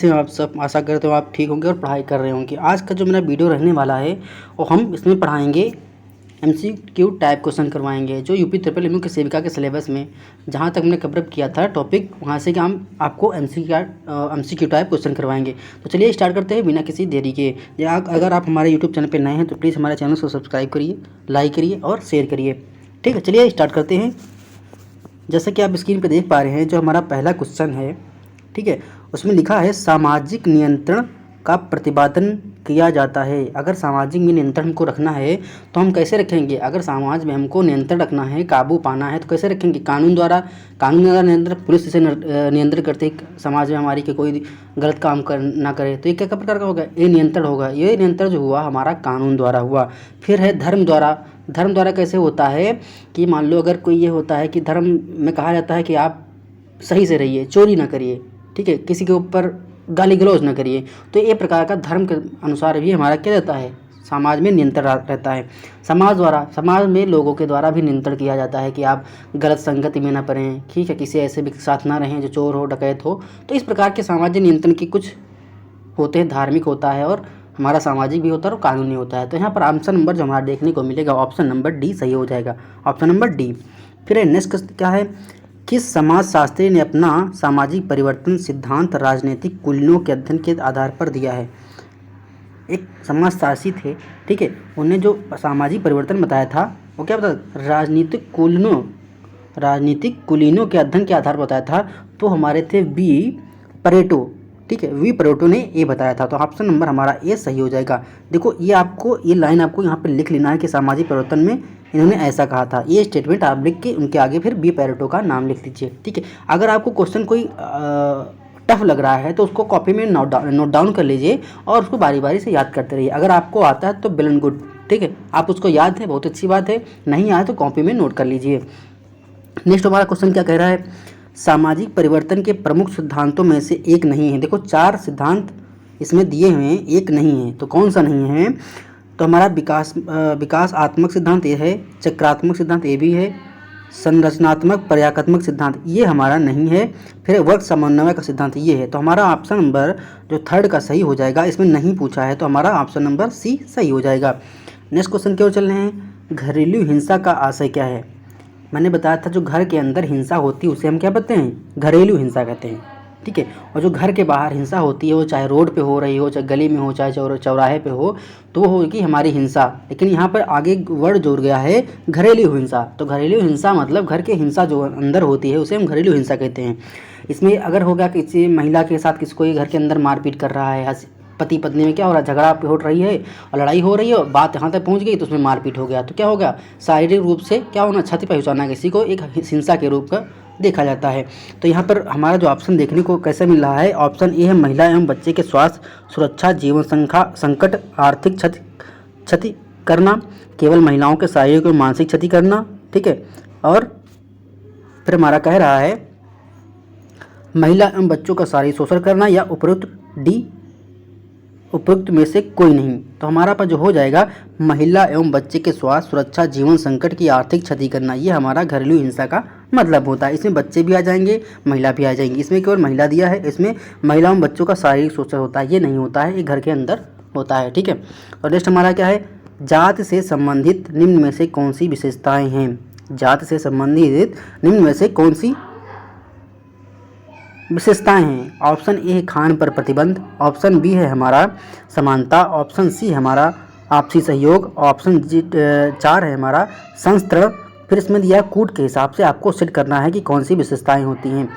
से आप सब आशा करते हो आप ठीक होंगे और पढ़ाई कर रहे होंगे। आज का जो मेरा वीडियो रहने वाला है और हम इसमें पढ़ाएंगे एमसीक्यू टाइप क्वेश्चन करवाएंगे जो यूपी ट्रिपल एमयू के सेविका के सिलेबस में जहाँ तक हमने कवर किया था टॉपिक, वहाँ से कि हम आपको एमसीक्यू टाइप क्वेश्चन करवाएंगे। तो चलिए स्टार्ट करते हैं बिना किसी देरी के। या अगर आप हमारे यूट्यूब चैनल पर नए हैं तो प्लीज़ हमारे चैनल को सब्सक्राइब करिए, लाइक करिए और शेयर करिए। ठीक है, चलिए स्टार्ट करते हैं। जैसे कि आप स्क्रीन पर देख पा रहे हैं जो हमारा पहला क्वेश्चन है, ठीक है, उसमें लिखा है सामाजिक नियंत्रण का प्रतिपादन किया जाता है। अगर सामाजिक में नियंत्रण हमको रखना है तो हम कैसे रखेंगे? अगर समाज में हमको नियंत्रण रखना है, काबू पाना है तो कैसे रखेंगे? कानून द्वारा नियंत्रण, पुलिस से नियंत्रण करते समाज में हमारी कि कोई गलत काम ना करे, तो ये क्या प्रकार का होगा? ये नियंत्रण होगा। ये नियंत्रण जो हुआ हमारा कानून द्वारा हुआ। फिर है धर्म द्वारा। धर्म द्वारा कैसे होता है कि मान लो अगर कोई ये होता है कि धर्म में कहा जाता है कि आप सही से रहिए, चोरी ना करिए, ठीक है, किसी के ऊपर गाली गलौज ना करिए, तो ये प्रकार का धर्म के अनुसार भी हमारा क्या रहता है? समाज में नियंत्रण रहता है। समाज में लोगों के द्वारा भी नियंत्रण किया जाता है कि आप गलत संगति में ना पड़ें, ठीक है, किसी ऐसे भी साथ ना रहें जो चोर हो, डकैत हो। तो इस प्रकार के सामाजिक नियंत्रण की कुछ होते हैं, धार्मिक होता है और हमारा सामाजिक भी होता है और कानूनी होता है। तो यहाँ पर ऑप्शन नंबर जो हमारा देखने को मिलेगा ऑप्शन नंबर डी सही हो जाएगा, ऑप्शन नंबर डी। फिर नेक्स्ट क्या है? किस समाजशास्त्री ने अपना सामाजिक परिवर्तन सिद्धांत राजनीतिक कुलीनों के अध्ययन के आधार पर दिया है? एक समाजशास्त्री थे, ठीक है, उन्होंने जो सामाजिक परिवर्तन बताया था वो क्या बताया? राजनीतिक कुलीनों के अध्ययन के आधार पर बताया था। तो हमारे थे वी परेटो, ठीक है, वी परेटो ने ये बताया था। तो ऑप्शन नंबर हमारा ए सही हो जाएगा। देखो ये लाइन आपको यहाँ पे लिख लेना है कि सामाजिक परिवर्तन में इन्होंने ऐसा कहा था। ये स्टेटमेंट आप लिख के उनके आगे फिर बी पैरेटो का नाम लिख लीजिए, ठीक है। अगर आपको क्वेश्चन कोई टफ लग रहा है तो उसको कॉपी में नोट डाउन कर लीजिए और उसको बारी बारी से याद करते रहिए। अगर आपको आता है तो वेल एंड गुड, ठीक है, आप उसको याद है, बहुत अच्छी बात है। नहीं आया तो कॉपी में नोट कर लीजिए। नेक्स्ट हमारा क्वेश्चन क्या कह रहा है? सामाजिक परिवर्तन के प्रमुख सिद्धांतों में से एक नहीं है। देखो 4 सिद्धांत इसमें दिए हुए हैं, एक नहीं है, तो कौन सा नहीं है? तो हमारा विकासात्मक सिद्धांत ये है, चक्रात्मक सिद्धांत ये भी है, संरचनात्मक पर्यायात्मक सिद्धांत ये हमारा नहीं है, फिर वर्ग समन्वय का सिद्धांत ये है। तो हमारा ऑप्शन नंबर जो थर्ड का सही हो जाएगा, इसमें नहीं पूछा है तो हमारा ऑप्शन नंबर सी सही हो जाएगा। नेक्स्ट क्वेश्चन की ओर चल रहे हैं। घरेलू हिंसा का आशय क्या है? मैंने बताया था जो घर के अंदर हिंसा होती है उसे हम क्या कहते हैं? घरेलू हिंसा कहते हैं, ठीक है। और जो घर के बाहर हिंसा होती है वो चाहे रोड पे हो रही हो, चाहे गली में हो, चाहे चौराहे पे हो, तो वो होगी हमारी हिंसा। लेकिन यहाँ पर आगे वर्ड जोड़ गया है घरेलू हिंसा। तो घरेलू हिंसा मतलब घर के हिंसा जो अंदर होती है उसे हम घरेलू हिंसा कहते हैं। इसमें अगर हो गया किसी महिला के साथ किसी कोई घर के अंदर मारपीट कर रहा है, पति पत्नी में क्या हो रहा है? झगड़ा हो रही है और लड़ाई हो रही है, बात यहाँ तक पहुँच गई तो उसमें मारपीट हो गया, तो क्या होगा? शारीरिक रूप से क्या होना? क्षति पहुँचाना किसी को एक हिंसा के रूप का देखा जाता है। तो यहाँ पर हमारा जो ऑप्शन देखने को कैसे मिल रहा है, ऑप्शन ए है महिला एवं बच्चे के स्वास्थ्य, सुरक्षा, जीवन संकट, आर्थिक क्षति करना, केवल महिलाओं के शारीरिक और मानसिक क्षति करना, ठीक है। और फिर हमारा कह रहा है महिला एवं बच्चों का शारीरिक शोषण करना या उपयुक्त में से कोई नहीं। तो हमारा पर जो हो जाएगा महिला एवं बच्चे के स्वास्थ्य, सुरक्षा, जीवन संकट की आर्थिक क्षति करना, ये हमारा घरेलू हिंसा का मतलब होता है। इसमें बच्चे भी आ जाएंगे, महिला भी आ जाएंगी। इसमें केवल महिला दिया है, इसमें महिला एवं बच्चों का शारीरिक शोषण होता है, ये नहीं होता है, ये घर के अंदर होता है, ठीक है। और नेक्स्ट हमारा क्या है? जाति से संबंधित निम्न में से कौन सी विशेषताएँ हैं? जाति से संबंधित निम्न में से कौन सी विशेषताएं हैं? ऑप्शन ए है खान पर प्रतिबंध, ऑप्शन बी है हमारा समानता, ऑप्शन सी हमारा आपसी सहयोग, ऑप्शन 4 है हमारा संस्त्र। फिर इसमें दिया कूट के हिसाब से आपको सेट करना है कि कौन सी विशेषताएं होती हैं।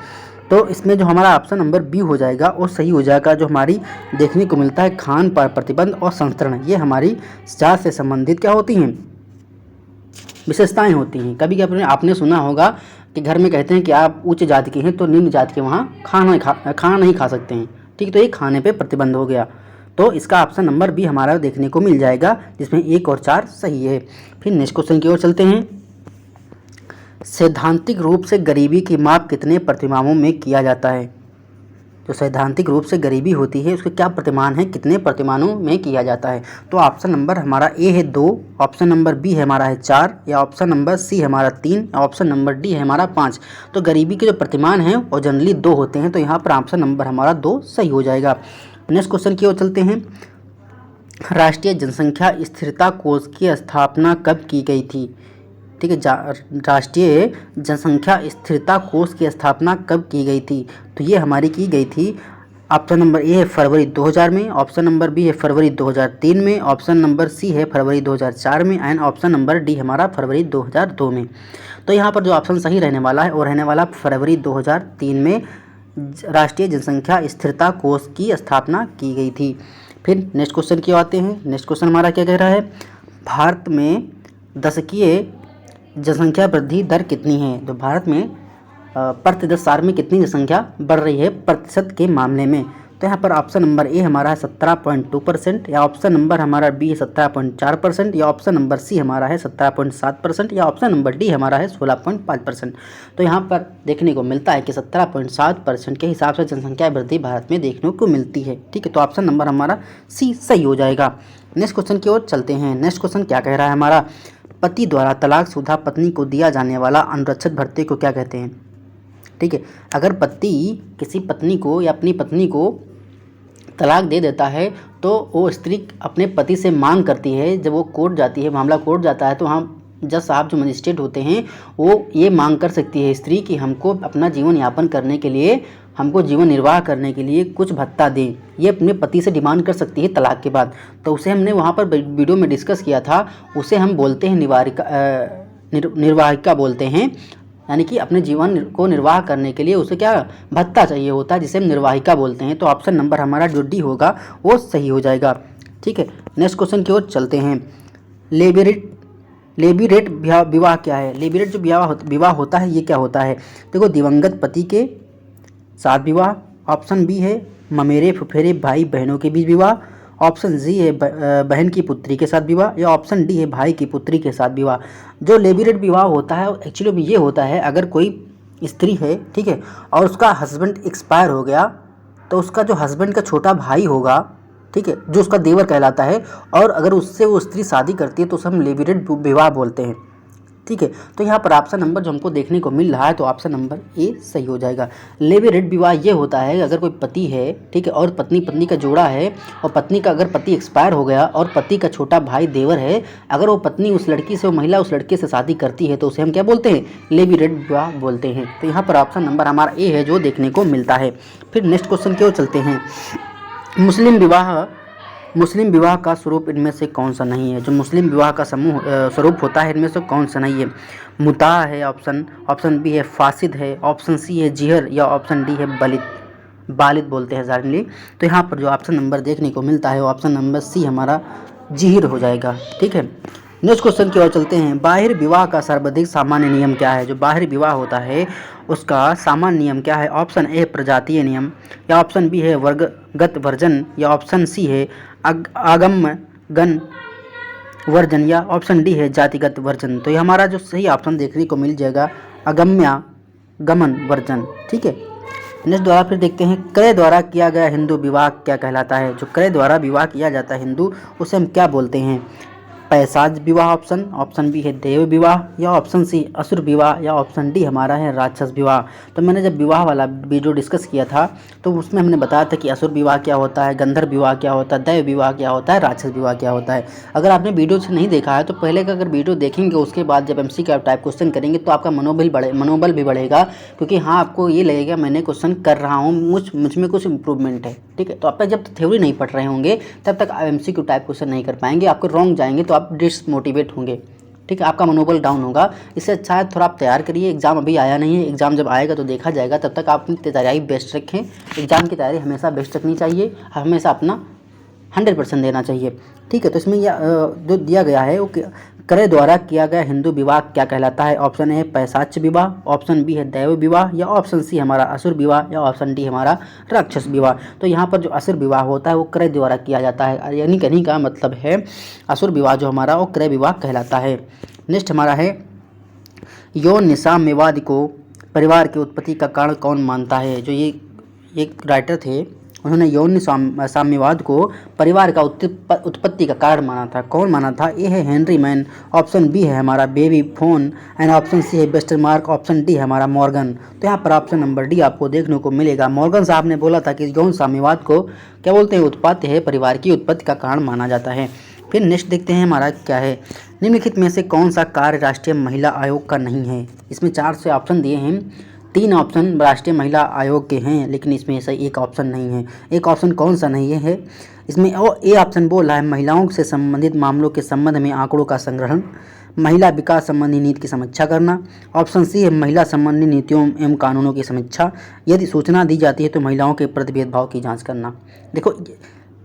तो इसमें जो हमारा ऑप्शन नंबर बी हो जाएगा वो सही हो जाएगा। जो हमारी देखने को मिलता है खान पर प्रतिबंध और संस्करण, ये हमारी जात से संबंधित क्या होती हैं? विशेषताएं होती हैं। कभी कभी आपने सुना होगा कि घर में कहते हैं कि आप उच्च जाति के हैं तो निम्न जाति के वहाँ खाना नहीं खा सकते हैं, ठीक, तो ये खाने पे प्रतिबंध हो गया। तो इसका ऑप्शन नंबर बी हमारा देखने को मिल जाएगा, जिसमें 1 और 4 सही है। फिर नेक्स्ट क्वेश्चन की ओर चलते हैं। सैद्धांतिक रूप से गरीबी की माप कितने प्रतिमापों में किया जाता है? जो सैद्धांतिक रूप से गरीबी होती है उसके क्या प्रतिमान है, कितने प्रतिमानों में किया जाता है। तो ऑप्शन नंबर हमारा ए है 2, ऑप्शन नंबर बी है हमारा है 4, या ऑप्शन नंबर सी है हमारा 3, या ऑप्शन नंबर डी है हमारा 5। तो गरीबी के जो प्रतिमान हैं वो जनरली 2 होते हैं, तो यहाँ पर ऑप्शन नंबर हमारा 2 सही हो जाएगा। नेक्स्ट क्वेश्चन की ओर चलते हैं। राष्ट्रीय जनसंख्या स्थिरता कोष की स्थापना कब की गई थी? ठीक है, राष्ट्रीय जनसंख्या स्थिरता कोष की स्थापना कब की गई थी? तो ये हमारी की गई थी, ऑप्शन नंबर ए है फरवरी 2000 में, ऑप्शन नंबर बी है फरवरी 2003 में, ऑप्शन नंबर सी है फरवरी 2004 में, एंड ऑप्शन नंबर डी हमारा फरवरी 2002 में। तो यहाँ पर जो ऑप्शन सही रहने वाला है वो रहने वाला फरवरी 2003 में राष्ट्रीय जनसंख्या स्थिरता कोष की स्थापना की गई थी। फिर नेक्स्ट क्वेश्चन की आते हैं। नेक्स्ट क्वेश्चन हमारा क्या कह रहा है, भारत में दशकीय जनसंख्या वृद्धि दर कितनी है? तो भारत में प्रति 10 साल में कितनी जनसंख्या बढ़ रही है प्रतिशत के मामले में? तो यहाँ पर ऑप्शन नंबर ए हमारा है 17.2%, या ऑप्शन नंबर हमारा बी है 17.4%, या ऑप्शन नंबर सी हमारा है 17.7%, या ऑप्शन नंबर डी हमारा है 16.5%। तो यहाँ पर देखने को मिलता है कि 17.7% के हिसाब से जनसंख्या वृद्धि भारत में देखने को मिलती है। ठीक है, तो ऑप्शन नंबर हमारा सी सही हो जाएगा। नेक्स्ट क्वेश्चन की ओर चलते हैं। नेक्स्ट क्वेश्चन क्या कह रहा है हमारा, पति द्वारा तलाकशुदा पत्नी को दिया जाने वाला अनुरक्षित भत्ते को क्या कहते हैं? ठीक है, अगर पति किसी पत्नी को या अपनी पत्नी को तलाक दे देता है तो वो स्त्री अपने पति से मांग करती है, जब वो कोर्ट जाती है, मामला कोर्ट जाता है, तो हम जज साहब जो मजिस्ट्रेट होते हैं वो ये मांग कर सकती है स्त्री कि हमको अपना जीवन यापन करने के लिए, हमको जीवन निर्वाह करने के लिए कुछ भत्ता दें। ये अपने पति से डिमांड कर सकती है तलाक के बाद। तो उसे हमने वहाँ पर वीडियो में डिस्कस किया था, उसे हम बोलते हैं निर्वाहिका बोलते हैं, यानी कि अपने जीवन को निर्वाह करने के लिए उसे क्या भत्ता चाहिए होता है, जिसे हम निर्वाहिका बोलते हैं। तो ऑप्शन नंबर हमारा जो डी होगा वो सही हो जाएगा। ठीक है, नेक्स्ट क्वेश्चन की ओर चलते हैं। लेबीरेट विवाह क्या है? लेबीरेट जो विवाह होता है ये क्या होता है? देखो, दिवंगत पति के साथ विवाह, ऑप्शन बी है ममेरे फुफेरे भाई बहनों के बीच विवाह, ऑप्शन सी है बहन की पुत्री के साथ विवाह, या ऑप्शन डी है भाई की पुत्री के साथ विवाह। जो लेबीरेट विवाह होता है एक्चुअली में ये होता है, अगर कोई स्त्री है, ठीक है, और उसका हस्बैंड एक्सपायर हो गया तो उसका जो हस्बैंड का छोटा भाई होगा, ठीक है, जो उसका देवर कहलाता है, और अगर उससे वो स्त्री शादी करती है तो उसे हम लेबीरेट विवाह बोलते हैं। ठीक है, तो यहाँ पर ऑप्शन नंबर जो हमको देखने को मिल रहा है तो ऑप्शन नंबर ए सही हो जाएगा। लेबीरेट विवाह ये होता है अगर कोई पति है, ठीक है, और पत्नी का जोड़ा है, और पत्नी का अगर पति एक्सपायर हो गया और पति का छोटा भाई देवर है, अगर वो पत्नी उस लड़की से, वो महिला उस लड़के से शादी करती है तो उसे हम क्या बोलते हैं? लेबीरेट विवाह बोलते हैं। तो यहाँ पर ऑप्शन नंबर हमारा ए है जो देखने को मिलता है। फिर नेक्स्ट क्वेश्चन की ओर चलते हैं। मुस्लिम विवाह का स्वरूप इनमें से कौन सा नहीं है? जो मुस्लिम विवाह का स्वरूप होता है इनमें से कौन सा नहीं है? मुताह है ऑप्शन बी है फासिद है, ऑप्शन सी है जिहर, या ऑप्शन डी है बालिद बोलते हैं जारली। तो यहाँ पर जो ऑप्शन नंबर देखने को मिलता है वो ऑप्शन नंबर सी हमारा जिहर हो जाएगा। ठीक है, नेक्स्ट क्वेश्चन की ओर चलते हैं। बाहिर विवाह का सर्वाधिक सामान्य नियम क्या है? जो बाहिर विवाह होता है उसका सामान्य नियम क्या है? ऑप्शन ए प्रजातीय नियम, या ऑप्शन बी है वर्गगत वर्जन, या ऑप्शन सी है आगम्य गण वर्जन, या ऑप्शन डी है जातिगत वर्जन। तो ये हमारा जो सही ऑप्शन देखने को मिल जाएगा अगम्य गमन वर्जन। ठीक है, नेक्स्ट द्वारा फिर देखते हैं, क्रय द्वारा किया गया हिंदू विवाह क्या कहलाता है? जो क्रय द्वारा विवाह किया जाता है हिंदू, उसे हम क्या बोलते हैं? पैशाच विवाह ऑप्शन बी है देव विवाह, या ऑप्शन सी असुर विवाह, या ऑप्शन डी हमारा है राक्षस विवाह। तो मैंने जब विवाह वाला वीडियो डिस्कस किया था तो उसमें हमने बताया था कि असुर विवाह क्या होता है, गंधर्व विवाह क्या होता है, दैव विवाह क्या होता है, राक्षस विवाह क्या होता है। अगर आपने वीडियो से नहीं देखा है तो पहले का अगर वीडियो देखेंगे उसके बाद जब MCQ टाइप क्वेश्चन करेंगे तो आपका मनोबल भी बढ़ेगा, क्योंकि हाँ आपको ये लगेगा मैंने क्वेश्चन कर रहा हूँ, मुझ में कुछ इंप्रूवमेंट है। ठीक है, तो आप जब थ्योरी नहीं पढ़ रहे होंगे तब तक आप MCQ टाइप क्वेश्चन नहीं कर पाएंगे, आपको रॉन्ग जाएंगे तो आप डिसमोटिवेट होंगे। ठीक है, आपका मनोबल डाउन होगा। इससे अच्छा है थोड़ा आप तैयार करिए। एग्जाम अभी आया नहीं है, एग्जाम जब आएगा तो देखा जाएगा, तब तक आप अपनी तैयारी बेस्ट रखें। एग्जाम की तैयारी हमेशा बेस्ट रखनी चाहिए, हमेशा अपना 100% देना चाहिए। ठीक है, तो इसमें जो दिया गया है वो क्रय द्वारा किया गया हिंदू विवाह क्या कहलाता है? ऑप्शन ए पैशाच विवाह, ऑप्शन बी है दैव विवाह, या ऑप्शन सी हमारा असुर विवाह, या ऑप्शन डी हमारा राक्षस विवाह। तो यहाँ पर जो असुर विवाह होता है वो क्रय द्वारा किया जाता है, यानी कहने का मतलब है असुर विवाह जो हमारा वो क्रय विवाह कहलाता है। नेक्स्ट हमारा है यौन निशामेवादी को परिवार की उत्पत्ति का कारण कौन मानता है? जो ये एक राइटर थे, उन्होंने यौन साम्यवाद को परिवार का उत्पत्ति का कारण माना था। कौन माना था? ए है हेनरी मैन, ऑप्शन बी है हमारा baby phone, and option C है वेस्टरमार्क, ऑप्शन डी है हमारा मॉर्गन। तो यहाँ पर ऑप्शन नंबर डी आपको देखने को मिलेगा। मॉर्गन साहब ने बोला था कि यौन साम्यवाद को क्या बोलते हैं? उत्पत्ति है, परिवार की उत्पत्ति का कारण माना जाता है। फिर नेक्स्ट देखते हैं हमारा क्या है, निम्नलिखित में से कौन सा कार्य राष्ट्रीय महिला आयोग का नहीं है? इसमें 4 से ऑप्शन दिए हैं, 3 ऑप्शन राष्ट्रीय महिला आयोग के हैं, लेकिन इसमें से एक ऑप्शन नहीं है। एक ऑप्शन कौन सा नहीं है इसमें? ए ऑप्शन बोल रहा है महिलाओं से संबंधित मामलों के संबंध में आंकड़ों का संग्रहण, महिला विकास संबंधी नीति की समीक्षा करना, ऑप्शन सी है महिला संबंधी नीतियों एवं कानूनों की समीक्षा, यदि सूचना दी जाती है तो महिलाओं के प्रति भेदभाव की जाँच करना। देखो,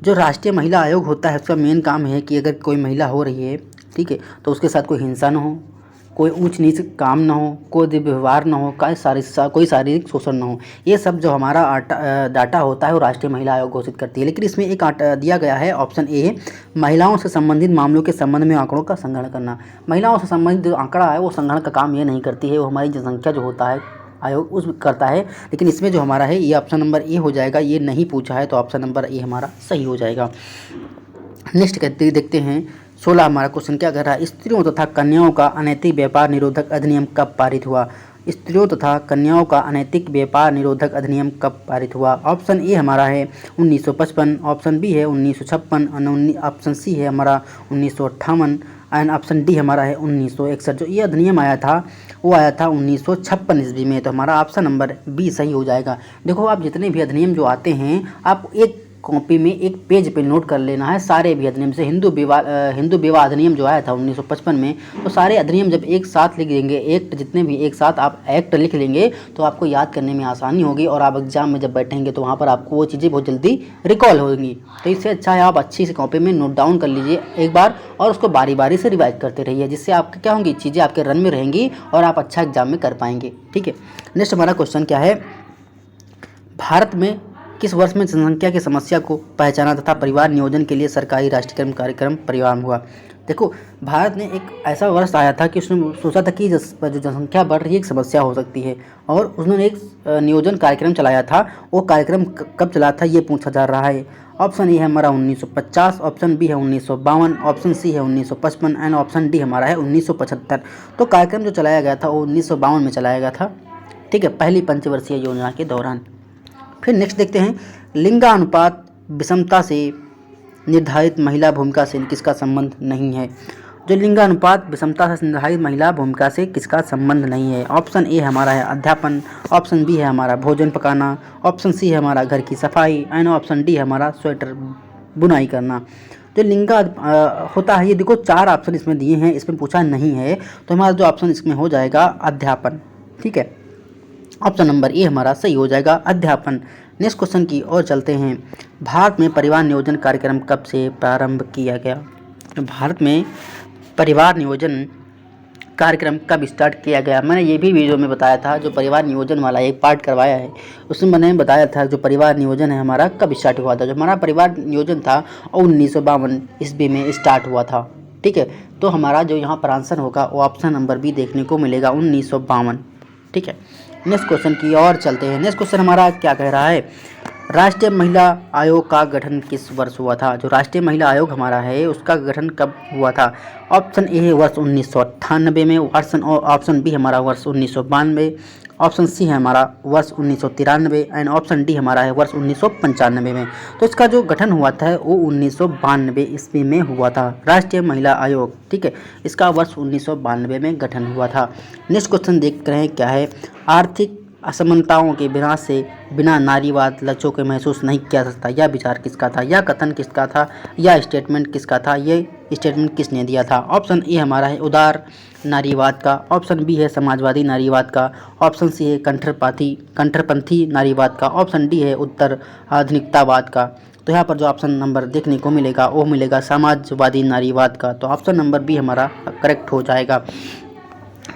जो राष्ट्रीय महिला आयोग होता है उसका मेन काम है कि अगर कोई महिला हो रही है, ठीक है, तो उसके साथ कोई हिंसा न हो, कोई ऊंच नीच काम ना हो, कोई दुर्व्यवहार ना हो, कोई शारीरिक शोषण ना हो। ये सब जो हमारा डाटा होता है वो राष्ट्रीय महिला आयोग घोषित करती है। लेकिन इसमें एक दिया गया है ऑप्शन ए, महिलाओं से संबंधित मामलों के संबंध में आंकड़ों का संग्रहण करना। महिलाओं से संबंधित जो आंकड़ा है वो संग्रहण का काम ये नहीं करती है, वो हमारी जनसंख्या जो होता है आयोग उस करता है। लेकिन इसमें जो हमारा है ये ऑप्शन नंबर ए हो जाएगा, ये नहीं पूछा है तो ऑप्शन नंबर ए हमारा सही हो जाएगा। नेक्स्ट देखते हैं 16 हमारा क्वेश्चन क्या कर रहा है, स्त्रियों तथा कन्याओं का अनैतिक व्यापार निरोधक अधिनियम कब पारित हुआ? स्त्रियों तथा कन्याओं का अनैतिक व्यापार निरोधक अधिनियम कब पारित हुआ? ऑप्शन ए हमारा है 1955, ऑप्शन बी है 1956, ऑप्शन सी है हमारा 1958 एंड ऑप्शन डी हमारा है 1961। जो ये अधिनियम आया था वो आया था 1956 ईस्वी में। तो हमारा ऑप्शन नंबर बी सही हो जाएगा। देखो, आप जितने भी अधिनियम जो आते हैं आप एक कॉपी में एक पेज पे नोट कर लेना है सारे भी अधिनियम से। हिंदू विवाह अधिनियम जो आया था 1955 में, तो सारे अधिनियम जब एक साथ लिख देंगे, एक्ट जितने भी एक साथ आप एक्ट लिख लेंगे तो आपको याद करने में आसानी होगी और आप एग्जाम में जब बैठेंगे तो वहाँ पर आपको वो चीज़ें बहुत जल्दी रिकॉल होंगी। तो इससे अच्छा है आप अच्छी से कॉपी में नोट डाउन कर लीजिए एक बार और उसको बारी बारी से रिवाइज करते रहिए, जिससे आपके क्या होंगी, चीज़ें आपके रन में रहेंगी और आप अच्छा एग्जाम में कर पाएंगे। ठीक है, नेक्स्ट हमारा क्वेश्चन क्या है, भारत में किस वर्ष में जनसंख्या की समस्या को पहचाना तथा परिवार नियोजन के लिए सरकारी राष्ट्रीय कार्यक्रम प्रारंभ हुआ? देखो, भारत ने एक ऐसा वर्ष आया था कि उसने सोचा था कि जो जनसंख्या बढ़ रही है एक समस्या हो सकती है और उन्होंने एक नियोजन कार्यक्रम चलाया था। वो कार्यक्रम कब चला था ये पूछा जा रहा है। ऑप्शन ए है हमारा 1950, ऑप्शन बी है 1952, ऑप्शन सी है 1955 एंड ऑप्शन डी हमारा है 1975। तो कार्यक्रम जो चलाया गया था वो 1952 में चलाया गया था, ठीक है, पहली पंचवर्षीय योजना के दौरान। फिर नेक्स्ट देखते हैं, लिंगानुपात विषमता से निर्धारित महिला भूमिका से किसका संबंध नहीं है? जो लिंगानुपात विषमता से निर्धारित महिला भूमिका से किसका संबंध नहीं है? ऑप्शन ए हमारा है अध्यापन, ऑप्शन बी है हमारा भोजन पकाना, ऑप्शन सी है हमारा घर की सफाई एंड ऑप्शन डी हमारा स्वेटर बुनाई करना। जो लिंगा होता है, ये देखो 4 ऑप्शन इसमें दिए हैं, इसमें पूछा नहीं है, तो हमारा जो ऑप्शन इसमें हो जाएगा अध्यापन। ठीक है, ऑप्शन नंबर ए हमारा सही हो जाएगा, अध्यापन। नेक्स्ट क्वेश्चन की ओर चलते हैं, भारत में परिवार नियोजन कार्यक्रम कब से प्रारंभ किया गया? भारत में परिवार नियोजन कार्यक्रम कब स्टार्ट किया गया? मैंने ये भी वीडियो में बताया था, जो परिवार नियोजन वाला एक पार्ट करवाया है उसमें मैंने बताया था जो परिवार नियोजन है हमारा कब स्टार्ट हुआ था। जो हमारा परिवार नियोजन था 1952 ईस्वी में स्टार्ट हुआ था। ठीक है, तो हमारा जो यहाँ पर आंसर होगा वो ऑप्शन नंबर बी देखने को मिलेगा, 1952। ठीक है, नेक्स्ट क्वेश्चन की ओर चलते हैं। नेक्स्ट क्वेश्चन हमारा क्या कह रहा है, राष्ट्रीय महिला आयोग का गठन किस वर्ष हुआ था? जो राष्ट्रीय महिला आयोग हमारा है उसका गठन कब हुआ था? ऑप्शन ए है वर्ष 1998 में, ऑप्शन बी हमारा वर्ष 1992, ऑप्शन सी है हमारा वर्ष 1993 एंड ऑप्शन डी हमारा है वर्ष 1995 में। तो इसका जो गठन हुआ था वो 1992 ईस्वी में हुआ था, राष्ट्रीय महिला आयोग। ठीक है, इसका वर्ष 1992 में गठन हुआ था। नेक्स्ट क्वेश्चन देख रहे हैं क्या है, आर्थिक असमानताओं के विनाश से बिना नारीवाद लक्ष्यों के महसूस नहीं किया जा सकता। यह विचार किसका था? यह कथन किसका था? यह स्टेटमेंट किसका था? ये स्टेटमेंट किसने दिया था? ऑप्शन ए हमारा है उदार नारीवाद का, ऑप्शन बी है समाजवादी नारीवाद का, ऑप्शन सी है कट्टरपंथी नारीवाद का, ऑप्शन डी है उत्तर आधुनिकतावाद का। तो यहाँ पर जो ऑप्शन नंबर देखने को मिलेगा वो मिलेगा समाजवादी नारीवाद का। तो ऑप्शन नंबर बी हमारा करेक्ट हो जाएगा।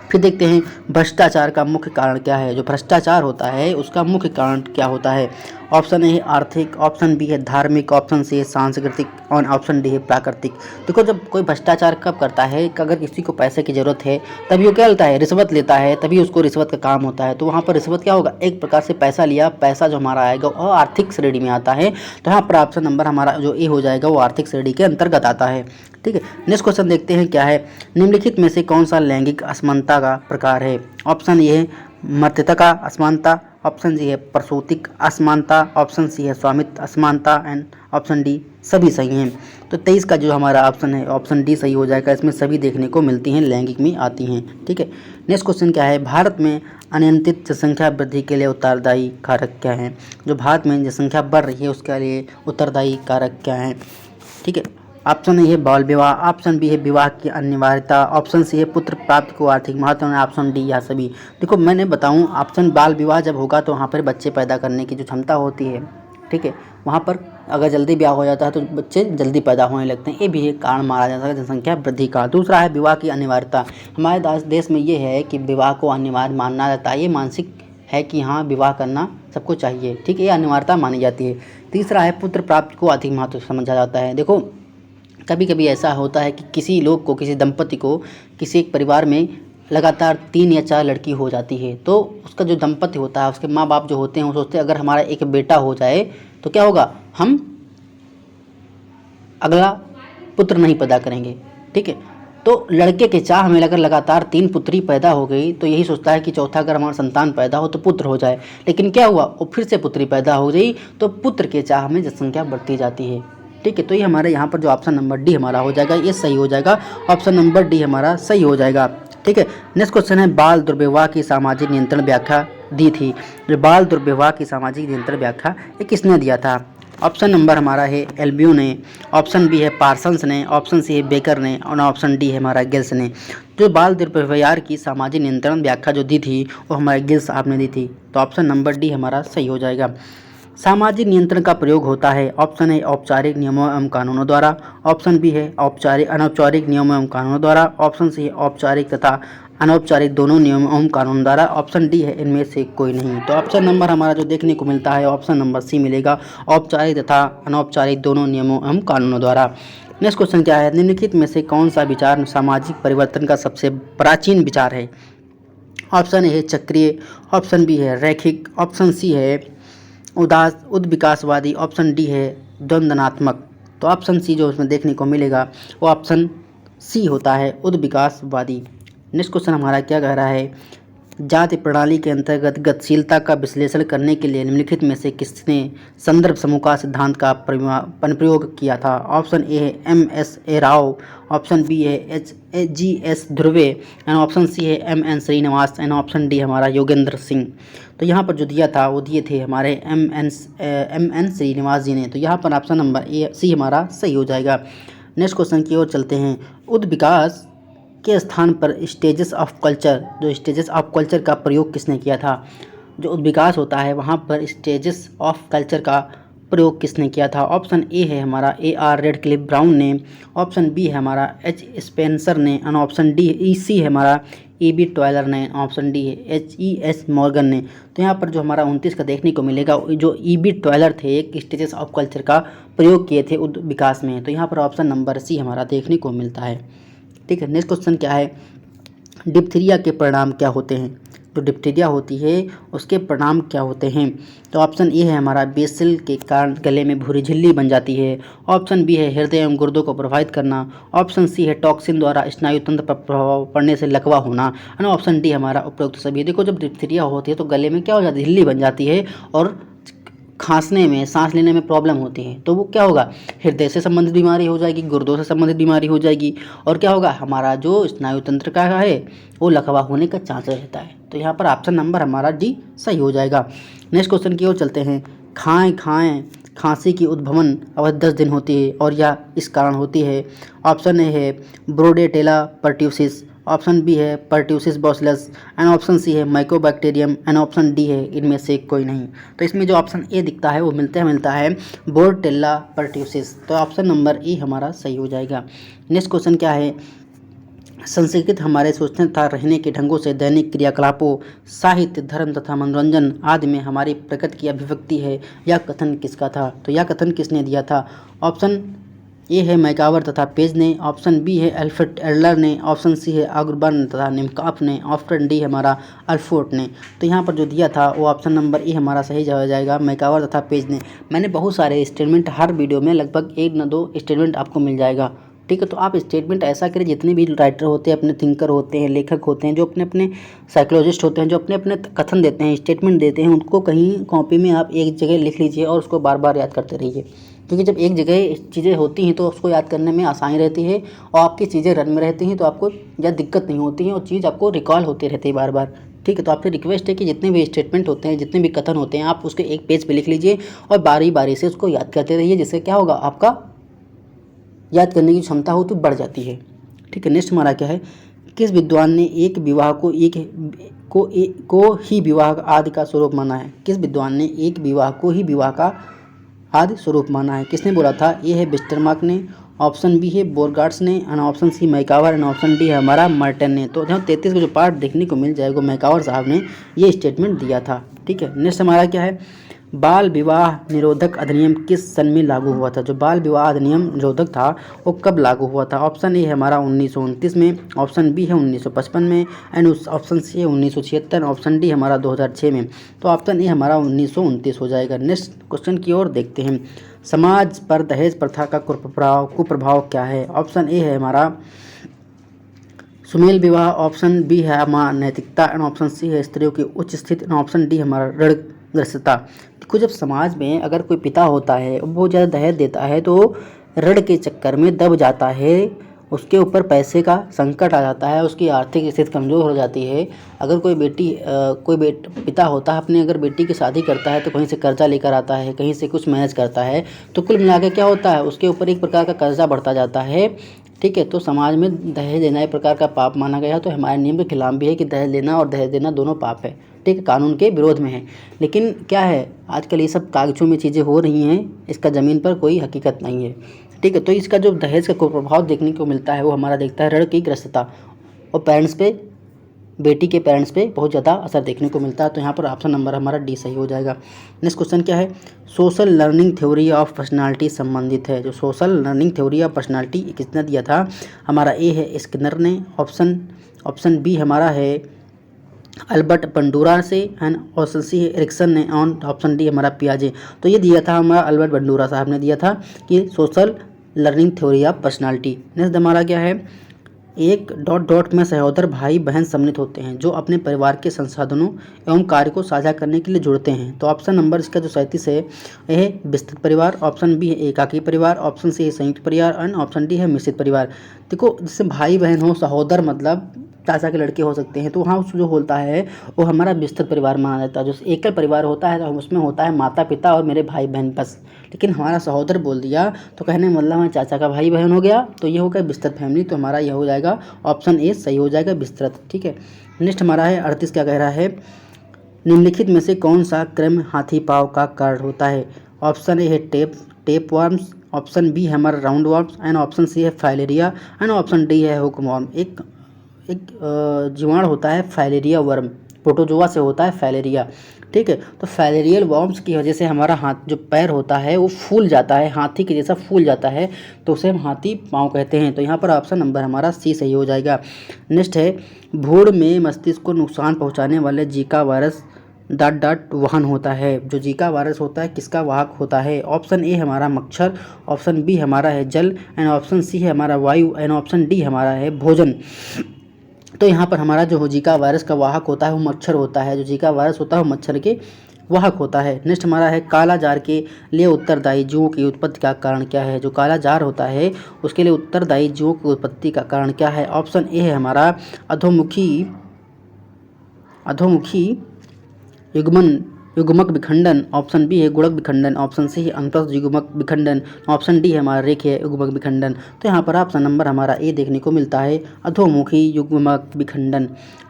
फिर देखते हैं भ्रष्टाचार का मुख्य कारण क्या है? जो भ्रष्टाचार होता है उसका मुख्य कारण क्या होता है? ऑप्शन ए है आर्थिक, ऑप्शन बी है धार्मिक, ऑप्शन सी है सांस्कृतिक और ऑप्शन डी है प्राकृतिक। देखो जब कोई भ्रष्टाचार कब करता है कि अगर किसी को पैसे की ज़रूरत है तभी वो क्या लेता है, रिश्वत लेता है, तभी उसको रिश्वत का काम होता है। तो वहाँ पर रिश्वत क्या होगा, एक प्रकार से पैसा लिया, पैसा जो हमारा आएगा वो आर्थिक श्रेणी में आता है। तो यहाँ पर ऑप्शन नंबर हमारा जो ए हो जाएगा वो आर्थिक श्रेणी के अंतर्गत आता है। ठीक है, नेक्स्ट क्वेश्चन देखते हैं क्या है। निम्नलिखित में से कौन सा लैंगिक असमानता का प्रकार है? ऑप्शन ए है मर्त्यता का असमानता, ऑप्शन सी है प्रसूतिक असमानता, ऑप्शन सी है स्वामित्व असमानता एंड ऑप्शन डी सभी सही हैं। तो 23 का जो हमारा ऑप्शन है ऑप्शन डी सही हो जाएगा। इसमें सभी देखने को मिलती हैं, लैंगिक में आती हैं। ठीक है, नेक्स्ट क्वेश्चन क्या है। भारत में अनियंत्रित जनसंख्या वृद्धि के लिए उत्तरदायी कारक क्या है? जो भारत में जनसंख्या बढ़ रही है उसके लिए उत्तरदायी कारक क्या है? ठीक है, ऑप्शन ए है बाल विवाह, ऑप्शन बी है विवाह की अनिवार्यता, ऑप्शन सी है पुत्र प्राप्ति को आर्थिक महत्व, ऑप्शन डी या सभी। देखो मैंने बताऊं, ऑप्शन बाल विवाह जब होगा तो वहाँ पर बच्चे पैदा करने की जो क्षमता होती है, ठीक है, वहाँ पर अगर जल्दी ब्याह हो जाता है तो बच्चे जल्दी पैदा होने लगते हैं। ये भी एक कारण माना जाता है जनसंख्या वृद्धि का। दूसरा है विवाह की अनिवार्यता। हमारे देश में ये है कि विवाह को अनिवार्य माना जाता है। ये मानसिक है कि हाँ विवाह करना सबको चाहिए, ठीक है, ये अनिवार्यता मानी जाती है। तीसरा है पुत्र प्राप्ति को अधिक महत्व समझा जाता है। देखो कभी कभी ऐसा होता है कि किसी लोग को, किसी दंपति को, किसी एक परिवार में लगातार 3 या 4 लड़की हो जाती है, तो उसका जो दंपति होता है, उसके माँ बाप जो होते हैं वो सोचते हैं अगर हमारा एक बेटा हो जाए तो क्या होगा, हम अगला पुत्र नहीं पैदा करेंगे। ठीक है, तो लड़के के चाह में अगर लगातार 3 पुत्री पैदा हो गई तो यही सोचता है कि चौथा अगर हमारा संतान पैदा हो तो पुत्र हो जाए। लेकिन क्या हुआ, वो फिर से पुत्री पैदा हो गई तो पुत्र के चाह में जनसंख्या बढ़ती जाती है। ठीक है, तो ये हमारे यहाँ पर जो ऑप्शन नंबर डी हमारा हो जाएगा ये सही हो जाएगा। ऑप्शन नंबर डी हमारा सही हो जाएगा। ठीक है, नेक्स्ट क्वेश्चन है बाल दुर्व्यवहार की सामाजिक नियंत्रण व्याख्या दी थी। जो बाल दुर्व्यवहार की सामाजिक नियंत्रण व्याख्या ये किसने दिया था? ऑप्शन नंबर हमारा है एल्बियो ने, ऑप्शन बी है पार्सन्स ने, ऑप्शन सी है बेकर ने और ऑप्शन डी है हमारा गिल्स ने। जो बाल दुर्व्यवहार की सामाजिक नियंत्रण व्याख्या जो दी थी वो हमारे गिल्स साहब ने दी थी। तो ऑप्शन नंबर डी हमारा सही हो जाएगा। सामाजिक नियंत्रण का प्रयोग होता है, ऑप्शन ए औपचारिक नियमों एवं कानूनों द्वारा, ऑप्शन बी है औपचारिक अनौपचारिक नियमों एवं कानूनों द्वारा, ऑप्शन सी है औपचारिक तथा अनौपचारिक दोनों नियमों एवं कानून द्वारा, ऑप्शन डी है इनमें से कोई नहीं। तो ऑप्शन नंबर हमारा जो देखने को मिलता है ऑप्शन नंबर सी मिलेगा, औपचारिक तथा अनौपचारिक दोनों नियमों एवं कानूनों द्वारा। नेक्स्ट क्वेश्चन क्या है, निम्नलिखित में से कौन सा विचार सामाजिक परिवर्तन का सबसे प्राचीन विचार है? ऑप्शन ए है चक्रीय, ऑप्शन बी है रैखिक, ऑप्शन सी है उद्विकासवादी, ऑप्शन डी है द्वंद्वनात्मक। तो ऑप्शन सी जो उसमें देखने को मिलेगा वो ऑप्शन सी होता है, उद्विकासवादी। नेक्स्ट क्वेश्चन हमारा क्या कह रहा है, जाति प्रणाली के अंतर्गत गतिशीलता का विश्लेषण करने के लिए निम्नलिखित में से किसने संदर्भ समूह का सिद्धांत का अनुप्रयोग किया था? ऑप्शन ए है MS A Rao, option B है GS Dhruve and option C है MN Srinivas and option D हमारा योगेंद्र सिंह। तो यहाँ पर जो दिया था वो दिए थे हमारे MN श्रीनिवास जी ने। तो यहाँ पर ऑप्शन नंबर ए सी हमारा सही हो जाएगा। नेक्स्ट क्वेश्चन की ओर चलते हैं। उद्विकास के स्थान पर स्टेजेस ऑफ कल्चर, जो स्टेजेस ऑफ कल्चर का प्रयोग किसने किया था? जो उद्विकास होता है वहाँ पर स्टेजेस ऑफ कल्चर का प्रयोग किसने किया था? ऑप्शन ए है हमारा AR रेडक्लिफ ब्राउन ने, ऑप्शन बी है हमारा H स्पेंसर ने और ऑप्शन डी सी है हमारा EB टॉयलर ने, ऑप्शन डी है HES मॉर्गन ने। तो यहाँ पर जो हमारा 29 का देखने को मिलेगा, जो EB टॉयलर थे एक स्टेजेस ऑफ कल्चर का प्रयोग किए थे विकास में। तो यहाँ पर ऑप्शन नंबर सी हमारा देखने को मिलता है। ठीक है, नेक्स्ट क्वेश्चन क्या है, डिप्थीरिया के परिणाम क्या होते हैं? जो डिप्थीरिया होती है उसके परिणाम क्या होते हैं? तो ऑप्शन ए है हमारा बेसिल के कारण गले में भूरी झिल्ली बन जाती है, ऑप्शन बी है हृदय एवं गुर्दों को प्रभावित करना, ऑप्शन सी है टॉक्सिन द्वारा स्नायु तंत्र पर प्रभाव पड़ने से लकवा होना और ऑप्शन डी हमारा उपरोक्त सभी। देखो जब डिप्थीरिया होती है तो गले में क्या हो जाती है, झिल्ली बन जाती है और खांसने में, सांस लेने में प्रॉब्लम होती है। तो वो क्या होगा, हृदय से संबंधित बीमारी हो जाएगी, गुर्दों से संबंधित बीमारी हो जाएगी और क्या होगा, हमारा जो स्नायु तंत्र का है वो लकवा होने का चांस रहता है। तो यहाँ पर ऑप्शन नंबर हमारा डी सही हो जाएगा। नेक्स्ट क्वेश्चन की ओर चलते हैं। खाएं खांसी की उद्भवन अवधि 10 दिन होती है और यह इस कारण होती है। ऑप्शन ए है ब्रोडेटेला पर्ट्यूसिस, ऑप्शन बी है पर्ट्यूसिस बॉसिलस एंड ऑप्शन सी है माइकोबैक्टीरियम एंड ऑप्शन डी है इनमें से कोई नहीं। तो इसमें जो ऑप्शन ए दिखता है वो मिलता है बोर्डेटेला पर्ट्यूसिस। तो ऑप्शन नंबर ई हमारा सही हो जाएगा। नेक्स्ट क्वेश्चन क्या है, संस्कृत हमारे सोचने तथा रहने के ढंगों से दैनिक क्रियाकलापों, साहित्य, धर्म तथा मनोरंजन आदि में हमारी प्रकृति की अभिव्यक्ति है। यह कथन किसका था? तो यह कथन किसने दिया था? ऑप्शन ए है मैकावर तथा पेज ने, ऑप्शन बी है अल्फ्रेड एडलर ने, ऑप्शन सी है ऑगबर्न तथा निमकाफ ने, ऑप्शन डी हमारा अल्फोर्ट ने। तो यहाँ पर जो दिया था वो ऑप्शन नंबर ए हमारा सही हो जाएगा, मैकावर तथा पेज ने। मैंने बहुत सारे स्टेटमेंट, हर वीडियो में लगभग 1 न 2 स्टेटमेंट आपको मिल जाएगा, ठीक है। तो आप स्टेटमेंट ऐसा करें, जितने भी राइटर होते हैं, अपने थिंकर होते हैं, लेखक होते हैं, जो अपने अपने साइकोलॉजिस्ट होते हैं, जो अपने अपने कथन देते हैं, स्टेटमेंट देते हैं, उनको कहीं कॉपी में आप एक जगह लिख लीजिए और उसको बार बार याद करते रहिए, क्योंकि जब एक जगह चीज़ें होती हैं तो उसको याद करने में आसानी रहती है और आपकी चीज़ें रन में रहती हैं, तो आपको ज़्यादा दिक्कत नहीं होती है और चीज़ आपको रिकॉल होती रहती है बार बार, ठीक है। तो आपसे रिक्वेस्ट है कि जितने भी स्टेटमेंट होते हैं, जितने भी कथन होते हैं, आप उसके एक पेज पे लिख लीजिए और बारी बारी से उसको याद करते रहिए, जिससे क्या होगा, आपका याद करने की क्षमता हो तो बढ़ जाती है, ठीक है। नेक्स्ट हमारा क्या है? किस विद्वान ने एक विवाह को ही विवाह आदि का स्वरूप माना है? किस विद्वान ने एक विवाह को ही विवाह का आदि स्वरूप माना है? किसने बोला था? ए है बिस्टरमार्क ने, ऑप्शन बी है बोरगार्ड्स ने, एंड ऑप्शन सी मैकावर, एंड ऑप्शन डी है हमारा मार्टन ने। तो यहाँ 33 को जो पार्ट देखने को मिल जाएगा, मैकावर साहब ने ये स्टेटमेंट दिया था, ठीक है। नेक्स्ट हमारा क्या है? बाल विवाह निरोधक अधिनियम किस सन में लागू हुआ था? जो बाल विवाह अधिनियम निरोधक था वो कब लागू हुआ था? ऑप्शन ए है हमारा 1929 में, ऑप्शन बी है 1955 में, एंड ऑप्शन सी है 1976, ऑप्शन डी हमारा 2006 में। तो ऑप्शन ए हमारा 1929 हो जाएगा। नेक्स्ट क्वेश्चन की ओर देखते हैं। समाज पर दहेज प्रथा का कुप्रभाव क्या है? ऑप्शन ए है हमारा सुमेल विवाह, ऑप्शन बी है हमारा नैतिकता, एंड ऑप्शन सी है स्त्रियों की उच्च स्थिति, एंड ऑप्शन डी हमारा ऋणग्रस्तता। देखो, जब समाज में अगर कोई पिता होता है, बहुत ज़्यादा दहेज देता है, तो ऋण के चक्कर में दब जाता है, उसके ऊपर पैसे का संकट आ जाता है, उसकी आर्थिक स्थिति कमज़ोर हो जाती है। अगर कोई पिता होता है, अपने अगर बेटी की शादी करता है तो कहीं से कर्जा लेकर आता है, कहीं से कुछ मैनेज करता है, तो कुल मिलाकर क्या होता है, उसके ऊपर एक प्रकार का कर्जा बढ़ता जाता है, ठीक है। तो समाज में दहेज देना एक प्रकार का पाप माना गया, तो हमारे नियम के खिलाफ भी है कि दहेज लेना और दहेज देना दोनों पाप है, ठीक है, कानून के विरोध में है। लेकिन क्या है, आजकल ये सब कागजों में चीज़ें हो रही हैं, इसका ज़मीन पर कोई हकीकत नहीं है, ठीक है। तो इसका जो दहेज का कुप्रभाव देखने को मिलता है वो हमारा देखता है ऋण की ग्रस्तता, और पेरेंट्स पे, बेटी के पेरेंट्स पे बहुत ज़्यादा असर देखने को मिलता है। तो यहाँ पर ऑप्शन नंबर हमारा डी सही हो जाएगा। नेक्स्ट क्वेश्चन क्या है? Social learning theory of personality संबंधित है। जो social learning theory of personality किसने दिया था? हमारा ए है स्किनर ने, ऑप्शन बी हमारा है अल्बर्ट बंडूरा से, एंड ऑप्शन सी है एरिक्सन ने, और ऑप्शन डी हमारा पियाजे। तो ये दिया था हमारा अल्बर्ट बंडूरा साहब ने दिया था कि social learning theory of personality. Next हमारा क्या है? एक डॉट डॉट में सहोदर भाई बहन सम्मिलित होते हैं जो अपने परिवार के संसाधनों एवं कार्य को साझा करने के लिए जुड़ते हैं। तो ऑप्शन नंबर इसका जो 37 है यह है विस्तृत परिवार, ऑप्शन बी है एकाकी परिवार, ऑप्शन सी है संयुक्त परिवार, एंड ऑप्शन डी है मिश्रित परिवार। देखो, जैसे भाई बहन हो, सहोदर मतलब चाचा के लड़के हो सकते हैं, तो वहाँ जो होता है वो हमारा विस्तृत परिवार माना जाता है। जो एकल परिवार होता है तो उसमें होता है माता पिता और मेरे भाई बहन बस, लेकिन हमारा सहोदर बोल दिया तो कहने मतलब हमारे चाचा का भाई बहन हो गया, तो ये हो गया विस्तृत फैमिली। तो हमारा यह हो जाएगा ऑप्शन ए सही हो जाएगा, विस्तृत, ठीक है। नेक्स्ट हमारा है 38, क्या कह रहा है? निम्नलिखित में से कौन सा क्रम हाथी पाँव का कारण होता है? ऑप्शन ए है टेप वर्म्स, ऑप्शन बी है हमारा round worms, and option C है फाइलेरिया, एंड ऑप्शन डी है हुक वर्म। एक जीवाणु होता है फाइलेरिया वर्म, प्रोटोजोआ से होता है फाइलेरिया, ठीक है। तो फाइलेरियल वर्म्स की वजह से हमारा हाथ जो पैर होता है वो फूल जाता है, हाथी के जैसा फूल जाता है, तो उसे हम हाथी पाँव कहते हैं। तो यहाँ पर ऑप्शन नंबर हमारा सी सही हो जाएगा। नेक्स्ट है भ्रूण में मस्तिष्क को नुकसान पहुँचाने वाले जीका वायरस वाहन होता है। जो जीका वायरस होता है किसका वाहक होता है? ऑप्शन ए हमारा मच्छर, ऑप्शन बी हमारा है जल, एंड ऑप्शन सी है हमारा वायु, एंड ऑप्शन डी हमारा है भोजन। तो यहाँ पर हमारा जो जीका वायरस का वाहक होता है वो मच्छर होता है, जो जीका वायरस होता है वो मच्छर के वाहक होता है। नेक्स्ट हमारा है काला जार के लिए उत्तरदायी जीवों की उत्पत्ति का कारण क्या है? जो काला जार होता है उसके लिए उत्तरदायी जीवों की उत्पत्ति का कारण क्या है? ऑप्शन ए है हमारा अधोमुखी युग्मक विखंडन, ऑप्शन बी है गुणक विखंडन, ऑप्शन सी है अंतः युग्मक विखंडन, ऑप्शन डी है हमारा रेखीय युग्मक विखंडन। तो यहाँ पर ऑप्शन नंबर हमारा ए देखने को मिलता है, अधोमुखी युग्मक विखंडन।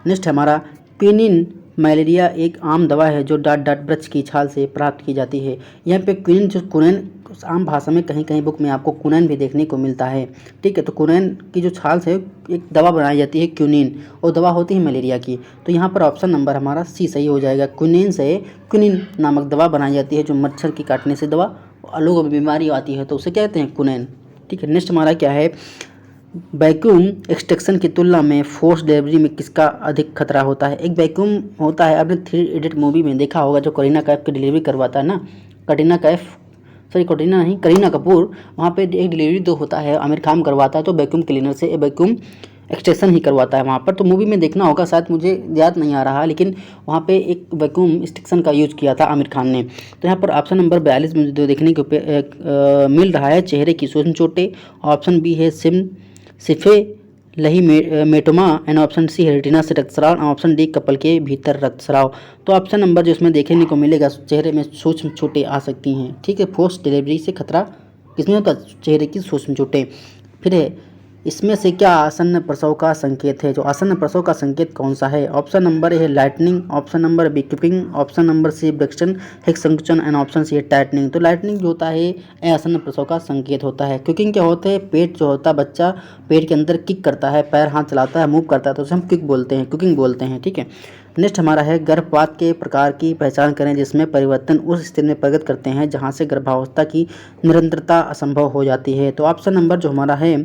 नेक्स्ट हमारा क्विनिन मलेरिया एक आम दवा है जो डाट वृक्ष की छाल से प्राप्त की जाती है। यहाँ पे क्विनिन जो आम भाषा में कहीं कहीं बुक में आपको क्विनैन भी देखने को मिलता है। ठीक है, तो क्विनैन की जो छाल से एक दवा बनाई जाती है क्विनिन, और दवा होती है मलेरिया की। तो यहाँ पर ऑप्शन नंबर हमारा सी सही हो जाएगा। क्विनिन से क्विनिन नामक दवा बनाई जाती है, जो मच्छर की काटने से दवा लोगों में बीमारी आती है तो उसे क्या कहते हैं, क्विनैन। ठीक है, नेक्स्ट हमारा क्या है, वैक्यूम एक्सट्रैक्शन की तुलना में फोर्स डिलीवरी में किसका अधिक खतरा होता है। एक वैक्यूम होता है, आपने 3 इडियट मूवी में देखा होगा, जो करीना कैफ की डिलीवरी करवाता है ना, करीना कपूर, वहाँ पे एक डिलीवरी तो होता है, आमिर खान करवाता है, तो वैक्यूम क्लीनर से वैक्यूम एक्सट्रैक्शन ही करवाता है वहाँ पर। तो मूवी में देखना होगा, शायद मुझे याद नहीं आ रहा, लेकिन वहाँ पे एक वैक्यूम एक्सट्रैक्शन का यूज़ किया था आमिर खान ने। तो यहाँ पर ऑप्शन नंबर 42 में जो देखने को मिल रहा है, चेहरे की सूक्ष्म चोटें। ऑप्शन बी है सिफे लही मेटोमा एंड ऑप्शन सी है रेटिना से रक्तस्राव, ऑप्शन डी कपल के भीतर रक्तस्राव। तो ऑप्शन नंबर जो इसमें देखने को मिलेगा, चेहरे में सूक्ष्म चोटें आ सकती हैं। ठीक है, फोर्स डिलीवरी से खतरा किसमें होता है, चेहरे की सूक्ष्म चोटें। फिर है, इसमें से क्या आसन्न प्रसव का संकेत है। जो आसन्न प्रसव का संकेत कौन सा है। ऑप्शन नंबर ए है lightning, option number B clipping, option number C ब्रेक्शन हिक संकुचन एंड ऑप्शन सी है टाइटनिंग। तो लाइटनिंग जो होता है आसन्न प्रसव का संकेत होता है। क्विकिंग क्या होता है, पेट जो होता है, बच्चा पेट के अंदर किक करता है, पैर हाथ चलाता है, मूव करता है, तो उसे हम किक बोलते हैं, कुकिंग बोलते हैं। ठीक है, नेक्स्ट हमारा है गर्भपात के प्रकार की पहचान करें जिसमें परिवर्तन उस स्थिति में प्रकट करते हैं जहां से गर्भावस्था की निरंतरता असंभव हो जाती है। तो ऑप्शन नंबर जो हमारा है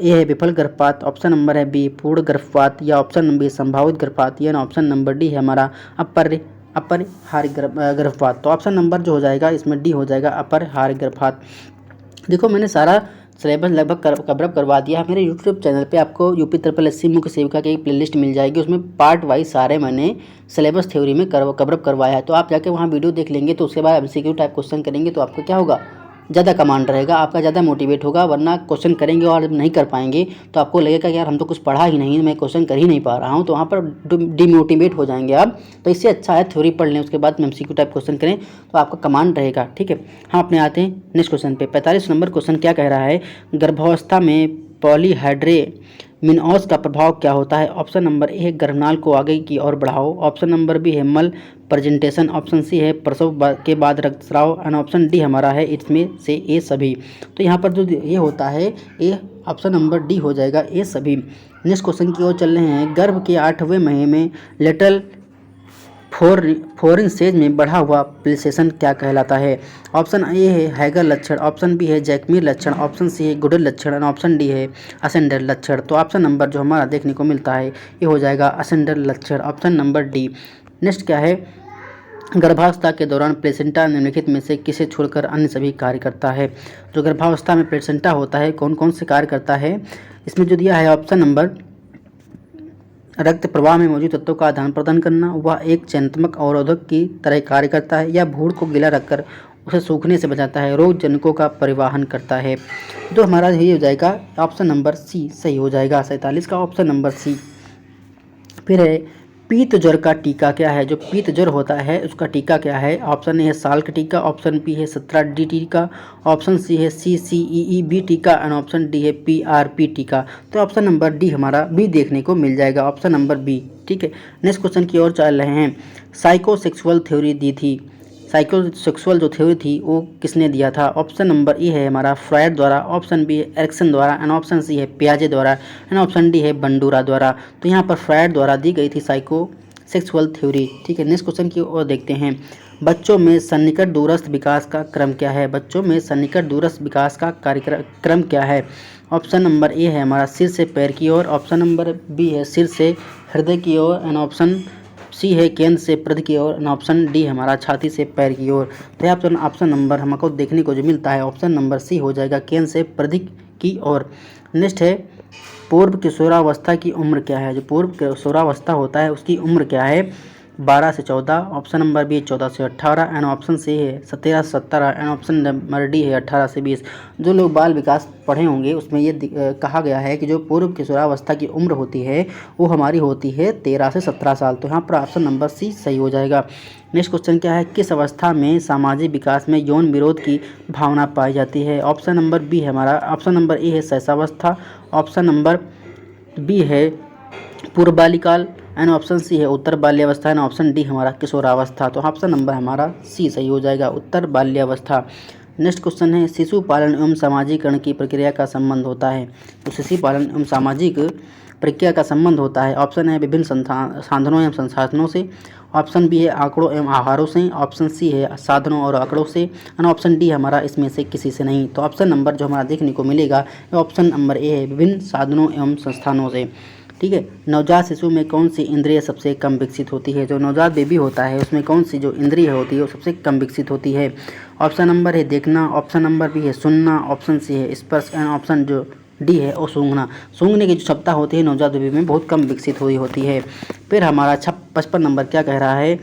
ये है विफल गर्भपात, ऑप्शन नंबर है बी पूर्ण गर्भपात, या ऑप्शन नंबर बी संभावित गर्भपात, या ऑप्शन नंबर डी है हमारा अपरिहार्य गर्भपात। तो ऑप्शन नंबर जो हो जाएगा इसमें डी हो जाएगा, अपरिहार्य गर्भपात। देखो, मैंने सारा सिलेबस लगभग कवर करवा दिया है। मेरे यूट्यूब चैनल पे आपको यूपी ट्रिपल एससी मुख्य सेविका की एक प्लेलिस्ट मिल जाएगी, उसमें पार्ट वाइज सारे मैंने सिलेबस थ्योरी में कवर करवाया है। तो आप जाके वहाँ वीडियो देख लेंगे, तो उसके बाद एमसीक्यू टाइप क्वेश्चन करेंगे तो आपको क्या होगा, ज़्यादा कमांड रहेगा, आपका ज़्यादा मोटिवेट होगा। वरना क्वेश्चन करेंगे और नहीं कर पाएंगे तो आपको लगेगा कि यार हम तो कुछ पढ़ा ही नहीं, मैं क्वेश्चन कर ही नहीं पा रहा हूँ, तो वहाँ पर डिमोटिवेट हो जाएंगे आप। तो इससे अच्छा है थ्योरी पढ़ लें, उसके बाद में एमसीक्यू टाइप क्वेश्चन करें तो आपका कमांड रहेगा। ठीक है, हम अपने आते हैं नेक्स्ट क्वेश्चन पे। 45 नंबर क्वेश्चन क्या कह रहा है, गर्भावस्था में पॉलीहाइड्रेमिनोस का प्रभाव क्या होता है। ऑप्शन नंबर ए है गर्भनाल को आगे की ओर बढ़ाओ, ऑप्शन नंबर बी है मल प्रेजेंटेशन, ऑप्शन सी है प्रसव के बाद रक्तस्राव, एंड ऑप्शन डी हमारा है इसमें से ए सभी। तो यहाँ पर जो ये होता है ए, ऑप्शन नंबर डी हो जाएगा ए सभी। नेक्स्ट क्वेश्चन की ओर चल रहे हैं, गर्भ के 8वें महीने में लेटरल फोरेन स्टेज में बढ़ा हुआ प्लेसेशन क्या कहलाता है। ऑप्शन ए है हैगर लक्षण, ऑप्शन बी है जैकमीर लक्षण, ऑप्शन सी है गुडल लक्षण, और ऑप्शन डी है असेंडर लक्षण। तो ऑप्शन नंबर जो हमारा देखने को मिलता है ये हो जाएगा असेंडर लक्षण, ऑप्शन नंबर डी। नेक्स्ट क्या है, गर्भावस्था के दौरान प्लेसेंटा निम्नलिखित में से किसे छोड़कर अन्य सभी कार्य करता है। जो गर्भावस्था में प्लेसेंटा होता है कौन कौन से कार्य करता है, इसमें जो दिया है ऑप्शन नंबर रक्त प्रवाह में मौजूद तत्वों का आदान प्रदान करना, वह एक चयनात्मक अवरोधक की तरह कार्य करता है, या भ्रूण को गीला रखकर उसे सूखने से बचाता है, रोग जनकों का परिवहन करता है। तो हमारा यही हो जाएगा ऑप्शन नंबर सी सही हो जाएगा, 47 का ऑप्शन नंबर सी। फिर है पीत ज्वर का टीका क्या है। जो पीत ज्वर होता है उसका टीका क्या है। ऑप्शन ए है साल का टीका, ऑप्शन बी है 17D टीका, ऑप्शन सी है CCEEB टीका, एंड ऑप्शन डी है PRP टीका। तो ऑप्शन नंबर डी हमारा बी देखने को मिल जाएगा, ऑप्शन नंबर बी। ठीक है, नेक्स्ट क्वेश्चन की ओर चल रहे हैं, साइकोसेक्सुअल थ्योरी दी थी, साइकोसेक्सुअल जो थ्योरी थी वो किसने दिया था। ऑप्शन नंबर ए है हमारा फ्रायड द्वारा, ऑप्शन बी है एरिक्सन द्वारा, एंड ऑप्शन सी है पियाजे द्वारा, एंड ऑप्शन डी है बंडूरा द्वारा। तो यहाँ पर फ्रायड द्वारा दी गई थी साइकोसेक्सुअल थ्योरी। ठीक है, नेक्स्ट क्वेश्चन की ओर देखते हैं, बच्चों में सन्निकट दूरस्थ विकास का क्रम क्या है। बच्चों में सन्निकट दूरस्थ विकास का कार्यक्रम क्या है। ऑप्शन नंबर ए है हमारा सिर से पैर की ओर, ऑप्शन नंबर बी है सिर से हृदय की ओर, एंड ऑप्शन सी है केंद्र से प्रध की ओर, एंड ऑप्शन डी हमारा छाती से पैर की ओर। तो ऑप्शन नंबर हमको देखने को जो मिलता है ऑप्शन नंबर सी हो जाएगा, केंद्र से प्रध की ओर। नेक्स्ट है पूर्व किशोरावस्था की उम्र क्या है। जो पूर्व किशोरावस्था होता है उसकी उम्र क्या है, 12 से 14, ऑप्शन नंबर बी 14 से 18, एंड ऑप्शन सी है 17 से 17, एंड ऑप्शन नंबर डी है 18 से 20। जो लोग बाल विकास पढ़े होंगे उसमें ये कहा गया है कि जो पूर्व किशोरावस्था की उम्र होती है वो हमारी होती है 13 से 17 साल। तो यहाँ पर ऑप्शन नंबर सी सही हो जाएगा। नेक्स्ट क्वेश्चन क्या है, किस अवस्था में सामाजिक विकास में यौन विरोध की भावना पाई जाती है। ऑप्शन नंबर बी है हमारा, ऑप्शन नंबर ए है शैशवावस्था, ऑप्शन नंबर बी है पूर्व बाल्यकाल, एंड ऑप्शन सी है उत्तर बाल्यावस्था, एंड ऑप्शन डी हमारा किशोरावस्था। तो ऑप्शन नंबर हमारा सी सही हो जाएगा, उत्तर बाल्यावस्था। नेक्स्ट क्वेश्चन है शिशु पालन एवं सामाजिकरण की प्रक्रिया का संबंध होता है। तो शिशु पालन एवं सामाजिक प्रक्रिया का संबंध होता है। ऑप्शन है विभिन्न साधनों एवं संसाधनों से, ऑप्शन बी है आंकड़ों एवं आहारों से, ऑप्शन सी है साधनों और आंकड़ों से, और ऑप्शन डी हमारा इसमें से किसी से नहीं। तो ऑप्शन नंबर जो हमारा देखने को मिलेगा ऑप्शन नंबर ए है विभिन्न साधनों एवं संस्थानों से। ठीक है, नवजात शिशु में कौन सी इंद्रिय सबसे कम विकसित होती है? जो नवजात बेबी होता है उसमें कौन सी जो इंद्रिय होती है वो सबसे कम विकसित होती है? ऑप्शन नंबर है देखना, ऑप्शन नंबर बी है सुनना, ऑप्शन सी है स्पर्श, एंड ऑप्शन जो डी है वो सूंघना। सूंघने की जो क्षमता होती है नवजात बेबी में बहुत कम विकसित हुई होती है। फिर हमारा 55 नंबर क्या कह रहा है?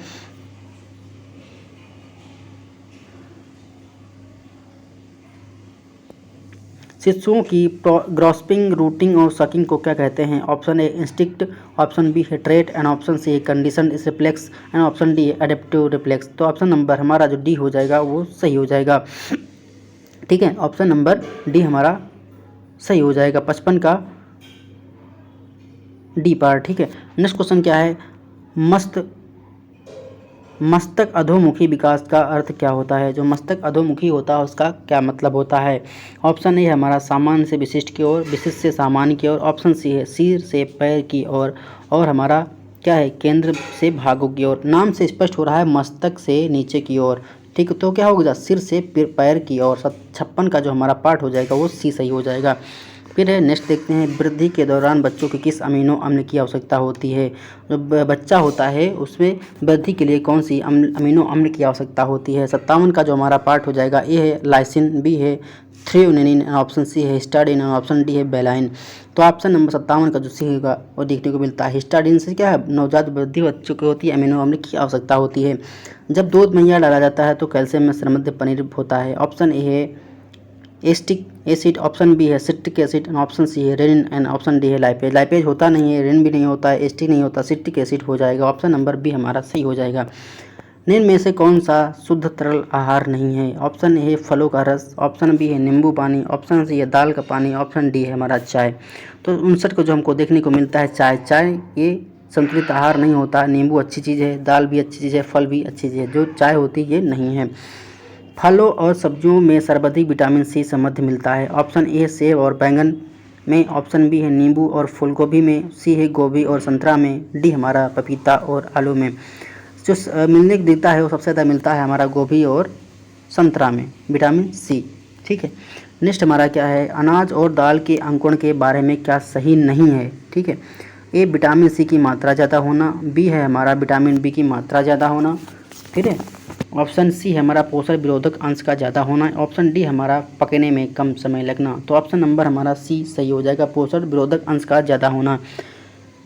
शिशुओं की ग्रॉस्पिंग, रूटिंग और सकिंग को क्या कहते हैं? Option A instinct, option B है ट्रेट, एंड ऑप्शन सी है conditioned reflex, and option D है एडेप्टिव रिफ्लेक्स। तो ऑप्शन नंबर हमारा जो डी हो जाएगा वो सही हो जाएगा। ठीक है, ऑप्शन नंबर डी हमारा सही हो जाएगा 55 का डी पार्ट। ठीक है, नेक्स्ट क्वेश्चन क्या है? मस्तक अधोमुखी विकास का अर्थ क्या होता है? जो मस्तक अधोमुखी होता है उसका क्या मतलब होता है? ऑप्शन ए हमारा सामान्य से विशिष्ट की ओर, विशिष्ट से सामान्य की ओर, ऑप्शन सी है सिर से पैर की ओर, और हमारा क्या है केंद्र से भागों की ओर। नाम से स्पष्ट हो रहा है मस्तक से नीचे की ओर। ठीक, तो क्या होगा सिर से पैर की ओर। 56 का जो हमारा पार्ट हो जाएगा वो सी सही हो जाएगा। फिर है नेक्स्ट देखते हैं वृद्धि के दौरान बच्चों की किस अमीनो अम्ल की आवश्यकता होती है? जो बच्चा होता है उसमें वृद्धि के लिए कौन सी अमीनो अम्ल की आवश्यकता होती है? 57 का जो हमारा पार्ट हो जाएगा ए है लाइसिन, बी है थ्रेओनिन, ऑप्शन सी है हिस्टाडीन, और ऑप्शन डी है बेलाइन। तो ऑप्शन नंबर 57 का जो सी होगा वो देखने को मिलता है। हिस्टाडीन से क्या है नवजात वृद्धि बच्चों की होती है अमीनो अम्ल की आवश्यकता होती है। जब दूध मैया डाला जाता है तो कैल्शियम में समृद्ध पनीर होता है। ऑप्शन ए है एस्टिक एसिड, ऑप्शन बी है सिट्रिक एसिड, ऑप्शन सी है रेनिन, एंड ऑप्शन डी है लाइपेज। लाइपेज होता नहीं है, रेनिन भी नहीं होता है, एस्टिक नहीं होता, सिट्रिक एसिड हो जाएगा। ऑप्शन नंबर बी हमारा सही हो जाएगा। निम्न में से कौन सा शुद्ध तरल आहार नहीं है? ऑप्शन ए है फलों का रस, ऑप्शन बी है नींबू पानी, ऑप्शन सी है दाल का पानी, ऑप्शन डी है हमारा चाय। तो 59 को जो हमको देखने को मिलता है चाय ये संतुलित आहार नहीं होता। नींबू अच्छी चीज़ है, दाल भी अच्छी चीज़ है, फल भी अच्छी चीज़ है, जो चाय होती है ये नहीं है। फलों और सब्जियों में सर्वाधिक विटामिन सी समृद्ध मिलता है। ऑप्शन ए सेब और बैंगन में, ऑप्शन बी है नींबू और फूलगोभी में, सी है गोभी और संतरा में, डी हमारा पपीता और आलू में। जो मिलने को देता है वो सबसे ज़्यादा मिलता है हमारा गोभी और संतरा में विटामिन सी। ठीक है, नेक्स्ट हमारा क्या है? अनाज और दाल के अंकुरण के बारे में क्या सही नहीं है? ठीक है, ए विटामिन सी की मात्रा ज़्यादा होना, बी है हमारा विटामिन बी की मात्रा ज़्यादा होना, ठीक है, ऑप्शन सी है हमारा पोषण विरोधक अंश का ज़्यादा होना, ऑप्शन डी हमारा पकने में कम समय लगना। तो ऑप्शन नंबर हमारा सी सही हो जाएगा, पोषण विरोधक अंश का ज़्यादा होना।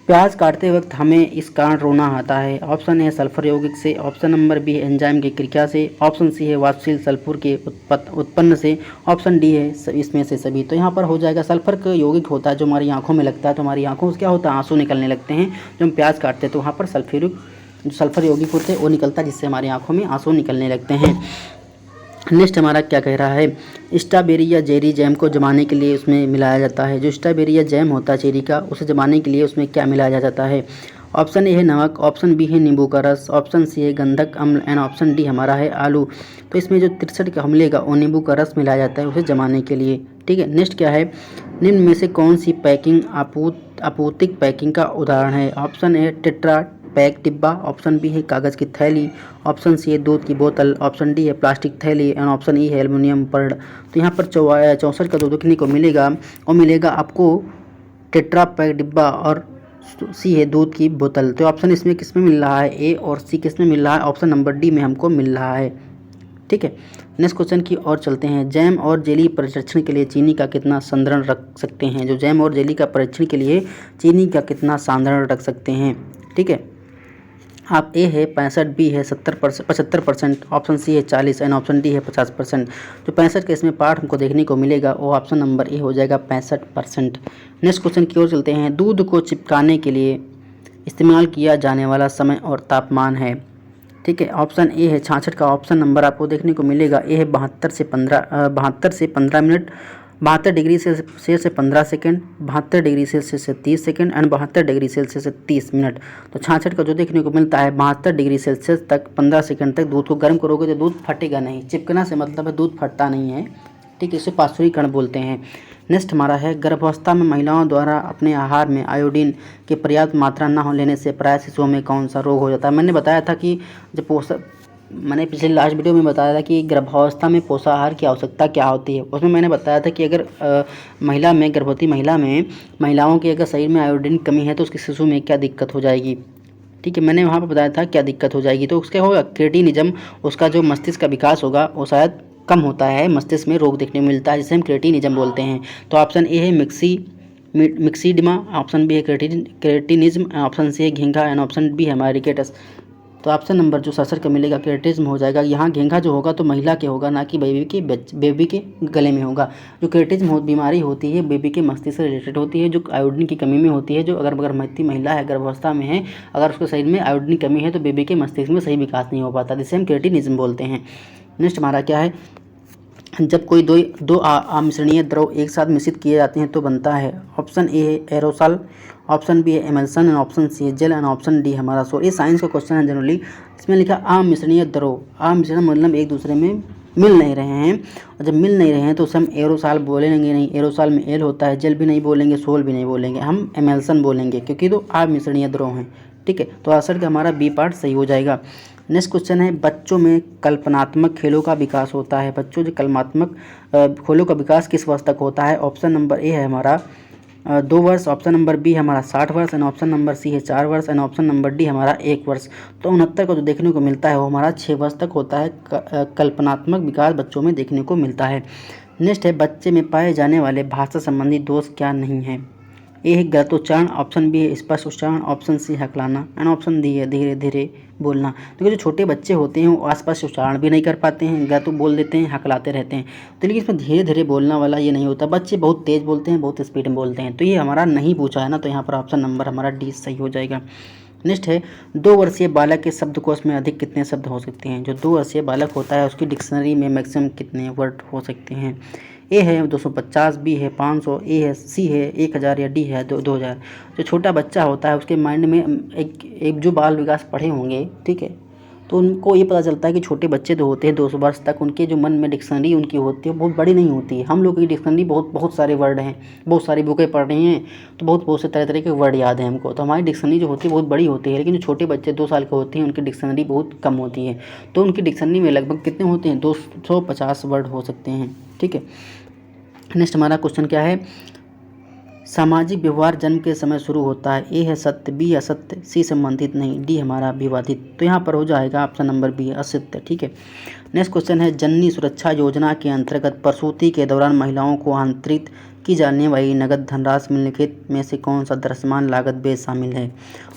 प्याज काटते वक्त हमें इस कारण रोना आता है। ऑप्शन है सल्फर यौगिक से, ऑप्शन नंबर बी है एंजाइम की क्रिया से, ऑप्शन सी है वाष्पशील सल्फर के उत्पन्न से, ऑप्शन डी है इसमें से सभी। तो यहाँ पर हो जाएगा सल्फर का यौगिक होता है जो हमारी आंखों में लगता है, तो हमारी आंखों से क्या होता है आंसू निकलने लगते हैं। जब हम प्याज काटते हैं तो वहाँ पर सल्फर यौगिक होते हैं वो निकलता है, जिससे हमारी आंखों में आंसू निकलने लगते हैं। नेक्स्ट हमारा क्या कह रहा है? स्ट्रॉबेरी या चेरी जैम को जमाने के लिए उसमें मिलाया जाता है। जो स्ट्रॉबेरी या जैम होता है चेरी का, उसे जमाने के लिए उसमें क्या मिलाया जाता है? ऑप्शन ए है नमक, ऑप्शन बी है नींबू का रस, ऑप्शन सी है गंधक अम्ल, एंड ऑप्शन डी हमारा है आलू। तो इसमें जो 63 का मिलेगा वो नींबू का रस मिलाया जाता है उसे जमाने के लिए। ठीक है, नेक्स्ट क्या है? निम्न में से कौन सी पैकिंग आपूर्तिक पैकिंग का उदाहरण है? ऑप्शन ए टेट्रा पैक डिब्बा, ऑप्शन बी है कागज़ की थैली, ऑप्शन सी है दूध की बोतल, ऑप्शन डी है प्लास्टिक थैली, एंड ऑप्शन ई है एल्युमिनियम पर्ड। तो यहाँ पर 64 का जो देखने को मिलेगा वो मिलेगा आपको टेट्रा पैक डिब्बा और सी है दूध की बोतल। तो ऑप्शन इसमें किस में मिल रहा है? ए और सी किस में मिल रहा है? ऑप्शन नंबर डी में हमको मिल रहा है। ठीक है, नेक्स्ट क्वेश्चन की ओर चलते हैं। जैम और जेली परीक्षण के लिए चीनी का कितना सांद्रण रख सकते हैं? जो जैम और जेली का परीक्षण के लिए चीनी का कितना सांद्रण रख सकते हैं? ठीक है, आप ए है 65, बी है 75%, ऑप्शन सी है 40, एंड ऑप्शन डी है 50%। जो 65 के इसमें पार्ट हमको देखने को मिलेगा वो ऑप्शन नंबर ए हो जाएगा 65%। नेक्स्ट क्वेश्चन की ओर चलते हैं। दूध को चिपकाने के लिए इस्तेमाल किया जाने वाला समय और तापमान है। ठीक है, ऑप्शन ए है 66 का ऑप्शन नंबर आपको देखने को मिलेगा, ए है 72 से 15 मिनट, 72 डिग्री सेल्सियस से 15 सेकंड, 72 डिग्री सेल्सियस से 30 सेकंड एंड 72 डिग्री सेल्सियस से 30 मिनट। तो छाछठ का जो देखने को मिलता है 72 डिग्री सेल्सियस तक 15 सेकंड तक दूध को गर्म करोगे तो दूध फटेगा नहीं। चिपकना से मतलब है दूध फटता नहीं है, ठीक है, इसे पाश्चुरीकरण बोलते हैं। नेक्स्ट हमारा है गर्भावस्था में महिलाओं द्वारा अपने आहार में आयोडीन की पर्याप्त मात्रा न हो लेने से प्राय शिशुओं में कौन सा रोग हो जाता है। मैंने बताया था कि जब मैंने पिछले लास्ट वीडियो में बताया था कि गर्भावस्था में पोषाहार की आवश्यकता क्या होती है। उसमें मैंने बताया था कि अगर महिला में गर्भवती महिलाओं के अगर शरीर में आयोडीन कमी है तो उसके शिशु में क्या दिक्कत हो जाएगी, ठीक है। मैंने वहाँ पर बताया था क्या दिक्कत हो जाएगी। तो उसका होगा क्रेटिनिज्म, उसका जो मस्तिष्क का विकास होगा वो शायद कम होता है, मस्तिष्क में रोग देखने को मिलता है जिसे हम क्रेटिनिज्म बोलते हैं। तो ऑप्शन ए है मिक्सीडिमा, ऑप्शन बी है क्रेटिनिज्म, ऑप्शन सी है घेंघा एंड ऑप्शन बी है हमारा रिकेटस। तो ऑप्शन नंबर जो सर का मिलेगा क्रेटिनिज्म हो जाएगा। यहाँ घेंघा जो होगा तो महिला के होगा, ना कि बेबी के गले में होगा। जो क्रेटिनिज्म बीमारी होती है बेबी के मस्तिष्क से रिलेटेड होती है, जो आयोडीन की कमी में होती है। जो अगर गर्भवती महिला है, गर्भावस्था में है, अगर उसके शरीर में आयोडीन की कमी है तो बेबी के मस्तिष्क में सही विकास नहीं हो पाता, जिसे हम क्रेटिनिज्म बोलते हैं। नेक्स्ट हमारा क्या है, जब कोई दो अमिश्रणीय द्रव एक साथ मिश्रित किए जाते हैं तो बनता है। ऑप्शन ए है एरोसॉल, ऑप्शन बी है एमल्सन एंड ऑप्शन सी है जेल एंड ऑप्शन डी हमारा सोल। ये साइंस का क्वेश्चन है जनरली। इसमें लिखा अमिश्रणीय द्रव, अमिश्रण मतलब एक दूसरे में मिल नहीं रहे हैं, और जब मिल नहीं रहे हैं तो उसे हम एरोसॉल बोलेंगे नहीं, एरोसॉल में एल होता है, जेल भी नहीं बोलेंगे, सोल भी नहीं बोलेंगे, हम एमल्सन बोलेंगे क्योंकि दो अमिश्रणीय द्रव हैं, ठीक है। तो आंसर का हमारा बी पार्ट सही हो जाएगा। नेक्स्ट क्वेश्चन है बच्चों में कल्पनात्मक खेलों का विकास होता है। बच्चों जो कल्पनात्मक खेलों का विकास किस वर्ष तक होता है। ऑप्शन नंबर ए है हमारा 2 वर्ष, ऑप्शन नंबर बी हमारा 60 वर्ष एंड ऑप्शन नंबर सी है 4 वर्ष एंड ऑप्शन नंबर डी हमारा 1 वर्ष। तो 69 को जो देखने को मिलता है वो हमारा 6 वर्ष तक होता है, कल्पनात्मक विकास बच्चों में देखने को मिलता है। नेक्स्ट है बच्चे में पाए जाने वाले भाषा संबंधी दोष क्या नहीं है। ए है गलत उच्चारण, ऑप्शन बी है स्पष्ट उच्चारण, ऑप्शन सी हकलाना एंड ऑप्शन डी है धीरे धीरे बोलना। देखो जो छोटे बच्चे होते हैं वो आसपास उच्चारण भी नहीं कर पाते हैं, गलत बोल देते हैं, हकलाते रहते हैं। तो लेकिन इसमें धीरे धीरे बोलना वाला ये नहीं होता। बच्चे बहुत तेज़ बोलते हैं, बहुत स्पीड में बोलते हैं। तो ये हमारा नहीं पूछा है ना, तो यहाँ पर ऑप्शन नंबर हमारा डी सही हो जाएगा। नेक्स्ट है 2 वर्षीय बालक के शब्दकोश में अधिक कितने शब्द हो सकते हैं। जो 2 वर्षीय बालक होता है उसकी डिक्शनरी में मैक्सिमम कितने वर्ड हो सकते हैं। ए है 250, बी है 500, ए है सी है 1000 या डी है 2000। जो छोटा बच्चा होता है उसके माइंड में एक जो बाल विकास पढ़े होंगे, ठीक है, तो उनको ये पता चलता है कि छोटे बच्चे जो होते हैं 200 वर्ष तक उनके जो मन में डिक्शनरी उनकी होती है बहुत बड़ी नहीं होती है। हम लोग की डिक्शनरी बहुत सारे वर्ड हैं, बहुत सारी बुकें पढ़ रही हैं तो बहुत से तरह तरह के वर्ड याद हैं हमको। तो हमारी डिक्शनरी जो होती है बहुत बड़ी होती है, लेकिन जो छोटे बच्चे 2 साल के होते हैं उनकी डिक्शनरी बहुत कम होती है। तो उनकी डिक्शनरी में लगभग कितने होते हैं 250 वर्ड हो सकते हैं, ठीक है। नेक्स्ट हमारा क्वेश्चन क्या है, सामाजिक व्यवहार जन्म के समय शुरू होता है। ए है सत्य, बी असत्य, सी संबंधित नहीं, डी हमारा विवादित। तो यहाँ पर हो जाएगा ऑप्शन नंबर बी असत्य, ठीक है। नेक्स्ट क्वेश्चन है जननी सुरक्षा योजना के अंतर्गत प्रसूति के दौरान महिलाओं को आंतरित की जाने वाली नगद धनराशि निम्नलिखित में से कौन सा दृश्यमान लागत व्यय शामिल है।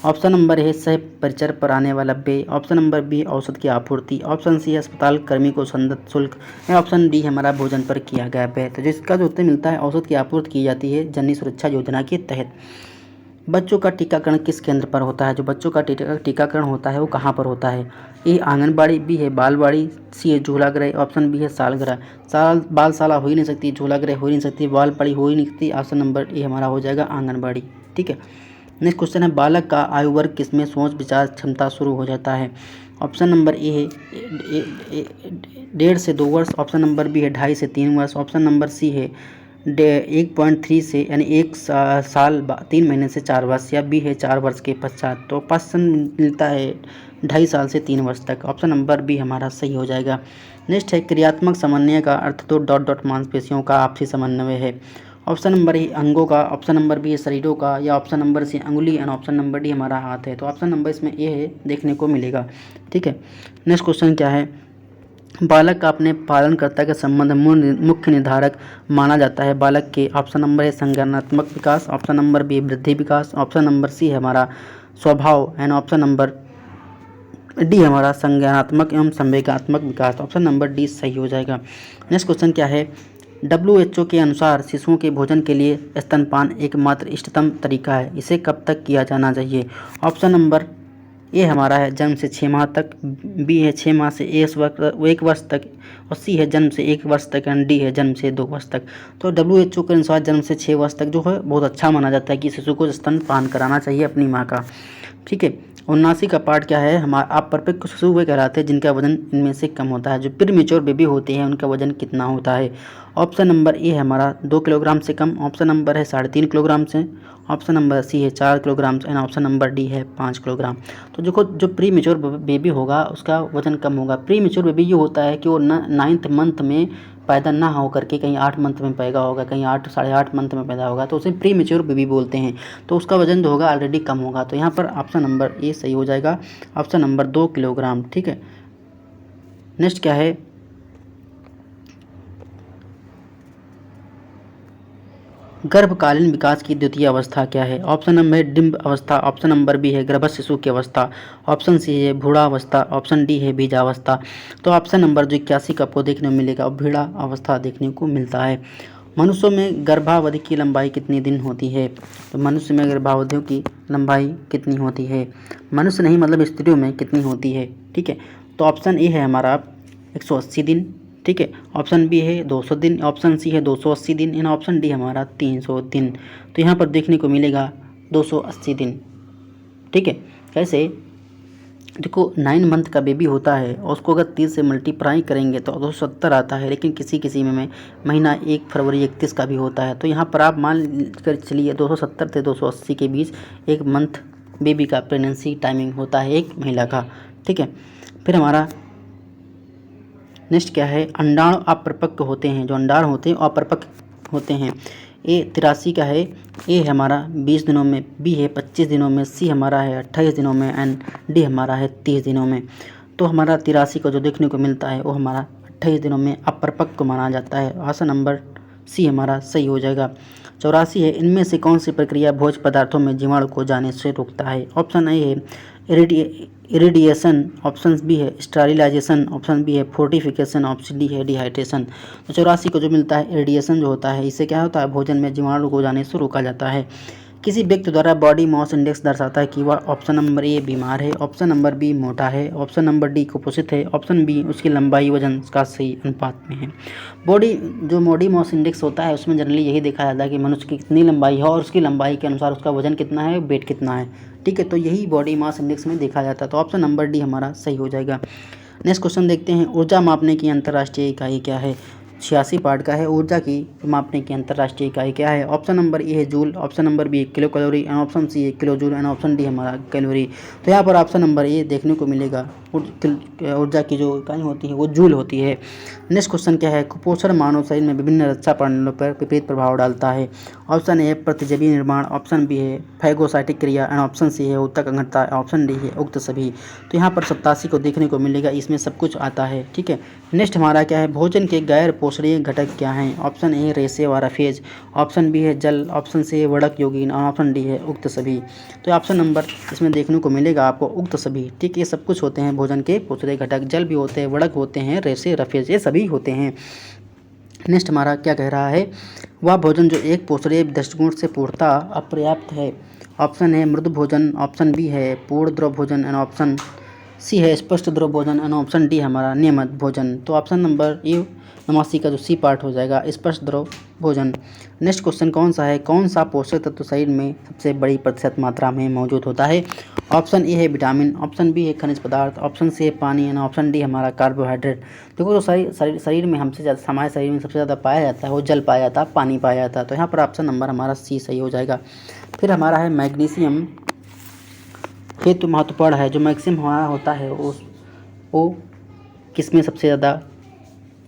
ऑप्शन नंबर है सह परिचर पर आने वाला व्यय, ऑप्शन नंबर बी औषध की आपूर्ति, ऑप्शन सी अस्पताल कर्मी को संदत्त शुल्क, ऑप्शन डी हमारा भोजन पर किया गया व्यय। तो जिसका जो उत्तर मिलता है औषध की आपूर्ति की जाती है जननी सुरक्षा योजना के तहत। बच्चों का टीकाकरण किस केंद्र पर होता है। जो बच्चों का टीकाकरण होता है वो कहाँ पर होता है। ए आंगनबाड़ी, बी है बालवाड़ी, सी है झूलागृह, ऑप्शन बी है सालगृह। बालशाला हो ही नहीं सकती, झूलागृह हो ही नहीं सकती, बालवाड़ी हो ही नहीं सकती। ऑप्शन नंबर ए हमारा हो जाएगा आंगनबाड़ी, ठीक है। नेक्स्ट क्वेश्चन है बालक का आयु वर्ग किसमें सोच विचार क्षमता शुरू हो जाता है। ऑप्शन नंबर ए है 1.5 से 2 वर्ष, ऑप्शन नंबर बी है 2.5 से 3 वर्ष, ऑप्शन नंबर सी है 1.3 से यानी 1 साल 3 महीने से 4 वर्ष, या बी है 4 वर्ष के पश्चात। तो ऑप्शन मिलता है 2.5 साल से 3 वर्ष तक। ऑप्शन नंबर बी हमारा सही हो जाएगा। नेक्स्ट है क्रियात्मक समन्वय का अर्थ दो डॉट मांसपेशियों का आपसी समन्वय है। ऑप्शन नंबर ए अंगों का, ऑप्शन नंबर बी है शरीरों का, या ऑप्शन नंबर सी अंगुली एंड ऑप्शन नंबर डी हमारा हाथ है। तो ऑप्शन नंबर इसमें ए है देखने को मिलेगा, ठीक है। नेक्स्ट क्वेश्चन क्या है, बालक का अपने पालनकर्ता के संबंध मुख्य निर्धारक माना जाता है बालक के। ऑप्शन नंबर है संज्ञानात्मक विकास, ऑप्शन नंबर बी वृद्धि विकास, ऑप्शन नंबर सी है हमारा स्वभाव एंड ऑप्शन नंबर डी हमारा संज्ञानात्मक एवं संवेगात्मक विकास। ऑप्शन नंबर डी सही हो जाएगा। नेक्स्ट क्वेश्चन क्या है, WHO के अनुसार शिशुओं के भोजन के लिए स्तनपान एकमात्र इष्टतम तरीका है, इसे कब तक किया जाना चाहिए। ऑप्शन नंबर ए हमारा है जन्म से 6 माह तक, बी है 6 माह से 1 वर्ष तक, और सी है जन्म से 1 वर्ष तक, एंड डी है जन्म से 2 वर्ष तक। तो WHO के अनुसार जन्म से 6 वर्ष तक जो है बहुत अच्छा माना जाता है कि शिशु को स्तनपान कराना चाहिए अपनी माँ का। ठीक है। 79 का पार्ट क्या है, हमारा अपरिपक्व शिशु वे कहलाते हैं जिनका वजन इनमें से कम होता है। जो प्रीमेच्योर बेबी होते हैं उनका वजन कितना होता है। ऑप्शन नंबर ए है हमारा 2 किलोग्राम से कम, ऑप्शन नंबर है 3.5 किलोग्राम से, ऑप्शन नंबर सी है 4 kilogram and option number D है 5 किलोग्राम। तो देखो जो प्री मेच्योर बेबी होगा उसका वजन कम होगा। प्री मेच्योर बेबी ये होता है कि वो 9th मंथ में पैदा ना हो करके कहीं 8 मंथ में पैदा होगा, कहीं 8 साढ़े 8 मंथ में पैदा होगा, तो उसे प्री मेच्योर बेबी बोलते हैं। तो उसका वजन जो होगा ऑलरेडी कम होगा। तो यहाँ पर ऑप्शन नंबर ए सही हो जाएगा, ऑप्शन नंबर 2 किलोग्राम। ठीक है। नेक्स्ट क्या है, गर्भकालीन विकास की द्वितीय अवस्था क्या है। ऑप्शन नंबर है डिम्ब अवस्था, ऑप्शन नंबर बी है गर्भस्थ शिशु की अवस्था, ऑप्शन सी है भ्रूणावस्था, ऑप्शन डी है बीजावस्था। तो ऑप्शन नंबर जो 81 का आपको देखने को मिलेगा भ्रूणा अवस्था देखने को मिलता है। मनुष्यों में गर्भावधि की लंबाई कितनी दिन होती है। तो मनुष्य में गर्भावधियों की लंबाई कितनी होती है, मनुष्य नहीं मतलब स्त्रियों में कितनी होती है। ठीक है। तो ऑप्शन ए है हमारा 180 दिन। ठीक है। ऑप्शन बी है 200 दिन, ऑप्शन सी है 280 दिन एंड ऑप्शन डी हमारा 300 दिन। तो यहाँ पर देखने को मिलेगा 280 दिन। ठीक है। कैसे, देखो 9 मंथ का बेबी होता है और उसको अगर 30 से मल्टीप्लाई करेंगे तो 270 आता है, लेकिन किसी किसी में महीना 1 फरवरी 31 का भी होता है। तो यहाँ पर आप मान कर चलिए 270 से 280 के बीच एक मंथ बेबी का प्रेगनेंसी टाइमिंग होता है एक महिला का। ठीक है। फिर हमारा नेक्स्ट क्या है, अंडाणु अपरिपक्व होते हैं। जो अंडाणु होते हैं अपरिपक्व होते हैं। ए 83 का है, ए हमारा 20 दिनों में, बी है 25 दिनों में, सी हमारा है 28 दिनों में एंड डी हमारा है 30 दिनों में। तो हमारा 83 को जो देखने को मिलता है वो हमारा 28 दिनों में अपरिपक्व माना जाता है। ऑप्शन नंबर सी हमारा सही हो जाएगा। 84 है, इनमें से कौन सी प्रक्रिया भोज्य पदार्थों में जीवाणु को जाने से रोकता है। ऑप्शन ए है इरिडिएशन, ऑप्शन बी है स्टरलाइजेशन, ऑप्शन बी है फोर्टिफिकेशन, ऑप्शन डी है डिहाइड्रेशन। तो 84 को जो मिलता है इरिडिएशन जो होता है, इससे क्या होता है भोजन में जीवाणु को जाने से रोका जाता है। किसी व्यक्ति द्वारा बॉडी मास इंडेक्स दर्शाता है कि वह ऑप्शन नंबर ए बीमार है, ऑप्शन नंबर बी मोटा है, ऑप्शन नंबर डी कुपोषित है, ऑप्शन बी उसकी लंबाई वजन का सही अनुपात में है। बॉडी मास इंडेक्स होता है उसमें जनरली यही देखा जाता है कि मनुष्य की कितनी लंबाई है और उसकी लंबाई के अनुसार उसका वजन कितना है, वेट कितना है। ठीक है। तो यही बॉडी मास इंडेक्स में देखा जाता है। तो ऑप्शन नंबर डी हमारा सही हो जाएगा। नेक्स्ट क्वेश्चन देखते हैं, ऊर्जा मापने की अंतर्राष्ट्रीय इकाई क्या है। 86 पार्ट का है, ऊर्जा की मापने की अंतर्राष्ट्रीय इकाई क्या है। ऑप्शन नंबर ए है joule, option number B kilocalorie and option C है kilojoule and option D हमारा कैलोरी। तो यहाँ पर ऑप्शन नंबर ए देखने को मिलेगा, ऊर्जा की जो इकाई होती है वो जूल होती है। नेक्स्ट क्वेश्चन क्या है, कुपोषण मानव शरीर में विभिन्न रक्षा प्रणालियों पर विपरीत प्रभाव डालता है। ऑप्शन ए है प्रतिजैवी निर्माण, ऑप्शन बी है फैगोसाइटिक क्रिया एंड ऑप्शन सी है उत्तक अंगता, ऑप्शन डी है उक्त सभी। तो यहाँ पर 87 को देखने को मिलेगा, इसमें सब कुछ आता है। ठीक है। नेक्स्ट हमारा क्या है, भोजन के गैर पोषणीय घटक क्या हैं। ऑप्शन ए रेशे व रफेज, ऑप्शन बी है जल, ऑप्शन सी है वड़क योगीन और ऑप्शन डी है उक्त सभी। तो ऑप्शन नंबर इसमें देखने को मिलेगा आपको उक्त सभी। ठीक है। ये सब कुछ होते हैं भोजन के पोषणीय घटक, जल भी होते हैं, वड़क होते हैं, रेशे रफेज ये सभी होते हैं। नेक्स्ट हमारा क्या कह रहा है, वह भोजन जो एक पोषणीय दृष्टिकोण से पूर्णतः अपर्याप्त है। ऑप्शन है मृदु भोजन, ऑप्शन बी है पूर्ण द्रव भोजन एंड ऑप्शन सी है स्पष्ट द्रव भोजन एंड ऑप्शन डी हमारा नियमित भोजन। तो ऑप्शन नंबर ए 89 का जो सी पार्ट हो जाएगा स्पष्ट द्रव भोजन। नेक्स्ट क्वेश्चन कौन सा है, कौन सा पोषक तत्व शरीर में सबसे बड़ी प्रतिशत मात्रा में मौजूद होता है। ऑप्शन ए है विटामिन, ऑप्शन बी है खनिज पदार्थ, ऑप्शन सी है पानी एंड ऑप्शन डी हमारा कार्बोहाइड्रेट। देखो जो शरीर में हमसे ज़्यादा हमारे शरीर में सबसे ज़्यादा पाया जाता है वो जल पाया जाता है, पानी पाया जाता है। तो यहाँ पर ऑप्शन नंबर हमारा सी सही हो जाएगा। फिर हमारा है मैग्नीशियम हेतु महत्वपूर्ण है, जो मैक्सिमम हमारा होता है वो किसमें सबसे ज़्यादा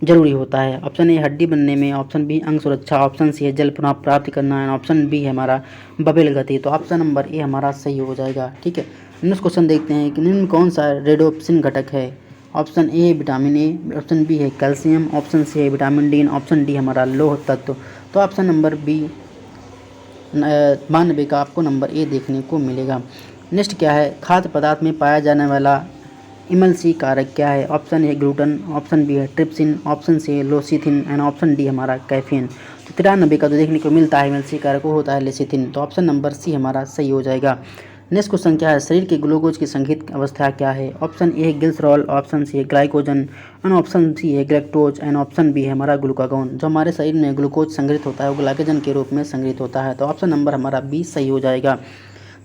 जरूरी होता है। ऑप्शन ए हड्डी बनने में, ऑप्शन बी अंग सुरक्षा, ऑप्शन सी है जल पुनः प्राप्त करना है, ऑप्शन बी है हमारा बबेल गति। तो ऑप्शन नंबर ए हमारा सही हो जाएगा। ठीक है। नेक्स्ट क्वेश्चन देखते हैं कि निम्न कौन सा रेडोप्सिन घटक है। Option A vitamin A, option B है कैल्शियम, ऑप्शन सी है विटामिन डी, ऑप्शन डी हमारा लौह तत्व। तो ऑप्शन नंबर बी 92 का आपको नंबर ए देखने को मिलेगा। नेक्स्ट क्या है, खाद्य पदार्थ में पाया जाने वाला इमल्सी कारक क्या है। Option A gluten, option B है ट्रिप्सिन, ऑप्शन सी है लोसिथिन एंड ऑप्शन डी हमारा कैफीन। तो 93 का जो देखने को मिलता है इमल्सी कारक वो होता है लेसिथिन। तो ऑप्शन नंबर सी हमारा सही हो जाएगा। नेक्स्ट क्वेश्चन क्या है, शरीर के ग्लूकोज की संगीत अवस्था क्या है। ऑप्शन ए है ग्लिसरॉल, ऑप्शन सी है ग्लाइकोजन एंड ऑप्शन सी है ग्लैक्टोज एंड ऑप्शन बी है हमारा ग्लूकागॉन। जो हमारे शरीर में ग्लूकोज संग्रहित होता है वो ग्लाइकोजन के रूप में संग्रहित होता है। तो ऑप्शन नंबर हमारा बी सही हो जाएगा।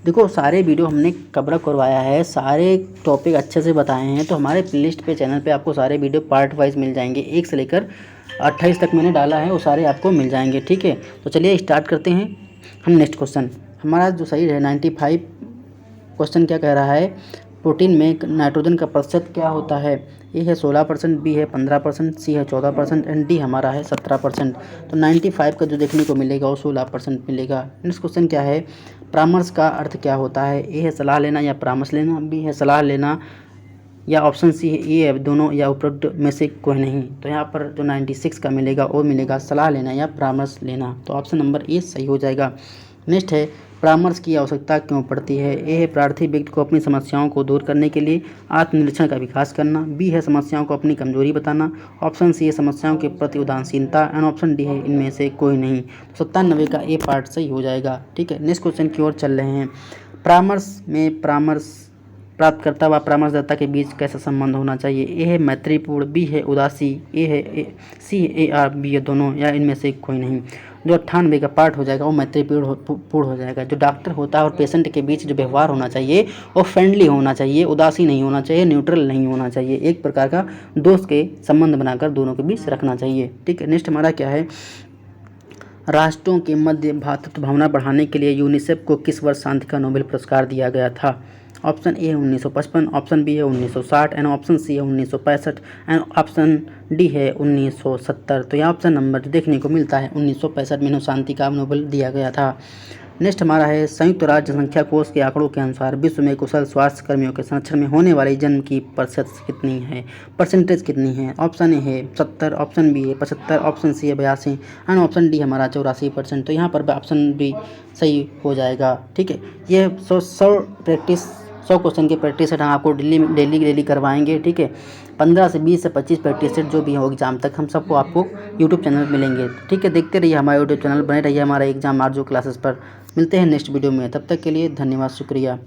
देखो सारे वीडियो हमने कवर करवाया है, सारे टॉपिक अच्छे से बताए हैं। तो हमारे प्लेलिस्ट पे चैनल पे आपको सारे वीडियो पार्ट वाइज मिल जाएंगे, 1 से लेकर 28 तक मैंने डाला है, वो सारे आपको मिल जाएंगे। ठीक है, तो चलिए स्टार्ट करते हैं हम। नेक्स्ट क्वेश्चन हमारा जो शरीर है 95 क्वेश्चन क्या कह रहा है, प्रोटीन में नाइट्रोजन का प्रतिशत क्या होता है। ए है 16%, बी है 15%, सी है 14% एंड डी हमारा है 17%। तो 95 का जो देखने को मिलेगा वो 16% मिलेगा। नेक्स्ट क्वेश्चन क्या है, परामर्श का अर्थ क्या होता है। ए है सलाह लेना या परामर्श लेना, बी है सलाह लेना या ऑप्शन सी है ए है दोनों या उपरोक्त में से कोई नहीं। तो यहाँ पर जो 96 का मिलेगा वो मिलेगा सलाह लेना या परामर्श लेना। तो ऑप्शन नंबर ए सही हो जाएगा। नेक्स्ट है, परामर्श की आवश्यकता क्यों पड़ती है। ए है प्रार्थी व्यक्ति को अपनी समस्याओं को दूर करने के लिए आत्मनिरीक्षण का विकास करना, बी है समस्याओं को अपनी कमजोरी बताना, ऑप्शन सी है समस्याओं के प्रति उदासीनता एंड ऑप्शन डी है इनमें से कोई नहीं। तो 97 का ए पार्ट सही हो जाएगा। ठीक है, नेक्स्ट क्वेश्चन की ओर चल रहे हैं। परामर्श में परामर्श प्राप्तकर्ता व परामर्शदाता के बीच कैसा संबंध होना चाहिए। ए है मैत्रीपूर्ण, बी है उदासी, सी है AR, बी है दोनों या इनमें से कोई नहीं। जो 98 का पार्ट हो जाएगा वो मैत्रीपूर्ण हो जाएगा। जो डॉक्टर होता है और पेशेंट के बीच जो व्यवहार होना चाहिए वो फ्रेंडली होना चाहिए, उदासी नहीं होना चाहिए, न्यूट्रल नहीं होना चाहिए, एक प्रकार का दोस्त के संबंध बनाकर दोनों के बीच रखना चाहिए। ठीक है, नेक्स्ट हमारा क्या है, राष्ट्रों के मध्य भ्रातृत्व भावना बढ़ाने के लिए यूनिसेफ को किस वर्ष शांति का नोबेल पुरस्कार दिया गया था। ऑप्शन ए है 1955, ऑप्शन बी है 1960 एंड ऑप्शन सी है 1965 एंड ऑप्शन डी है 1970। तो यह ऑप्शन नंबर देखने को मिलता है 1965 में शांति का नोबेल दिया गया था। नेक्स्ट हमारा है, संयुक्त राज्य जनसंख्या कोष के आंकड़ों के अनुसार विश्व में कुशल स्वास्थ्य कर्मियों के संरक्षण में होने वाले जन्म की परसेंटेज कितनी है। ऑप्शन ए है 70, ऑप्शन बी है 75, ऑप्शन सी है 82 एंड ऑप्शन डी हमारा 84%। तो यहाँ पर ऑप्शन बी सही हो जाएगा। ठीक है, ये 100 क्वेश्चन की प्रैक्टिस सेट हम आपको डेली करवाएंगे। ठीक है, 15 से 20 से 25 प्रैक्टिस सेट जो भी हो एग्जाम तक हम सबको आपको यूट्यूब चैनल पर मिलेंगे। ठीक है, देखते रहिए हमारे यूट्यूब चैनल, बने रहिए हमारा एग्जाम आरजू क्लासेस पर। मिलते हैं नेक्स्ट वीडियो में, तब तक के लिए धन्यवाद, शुक्रिया।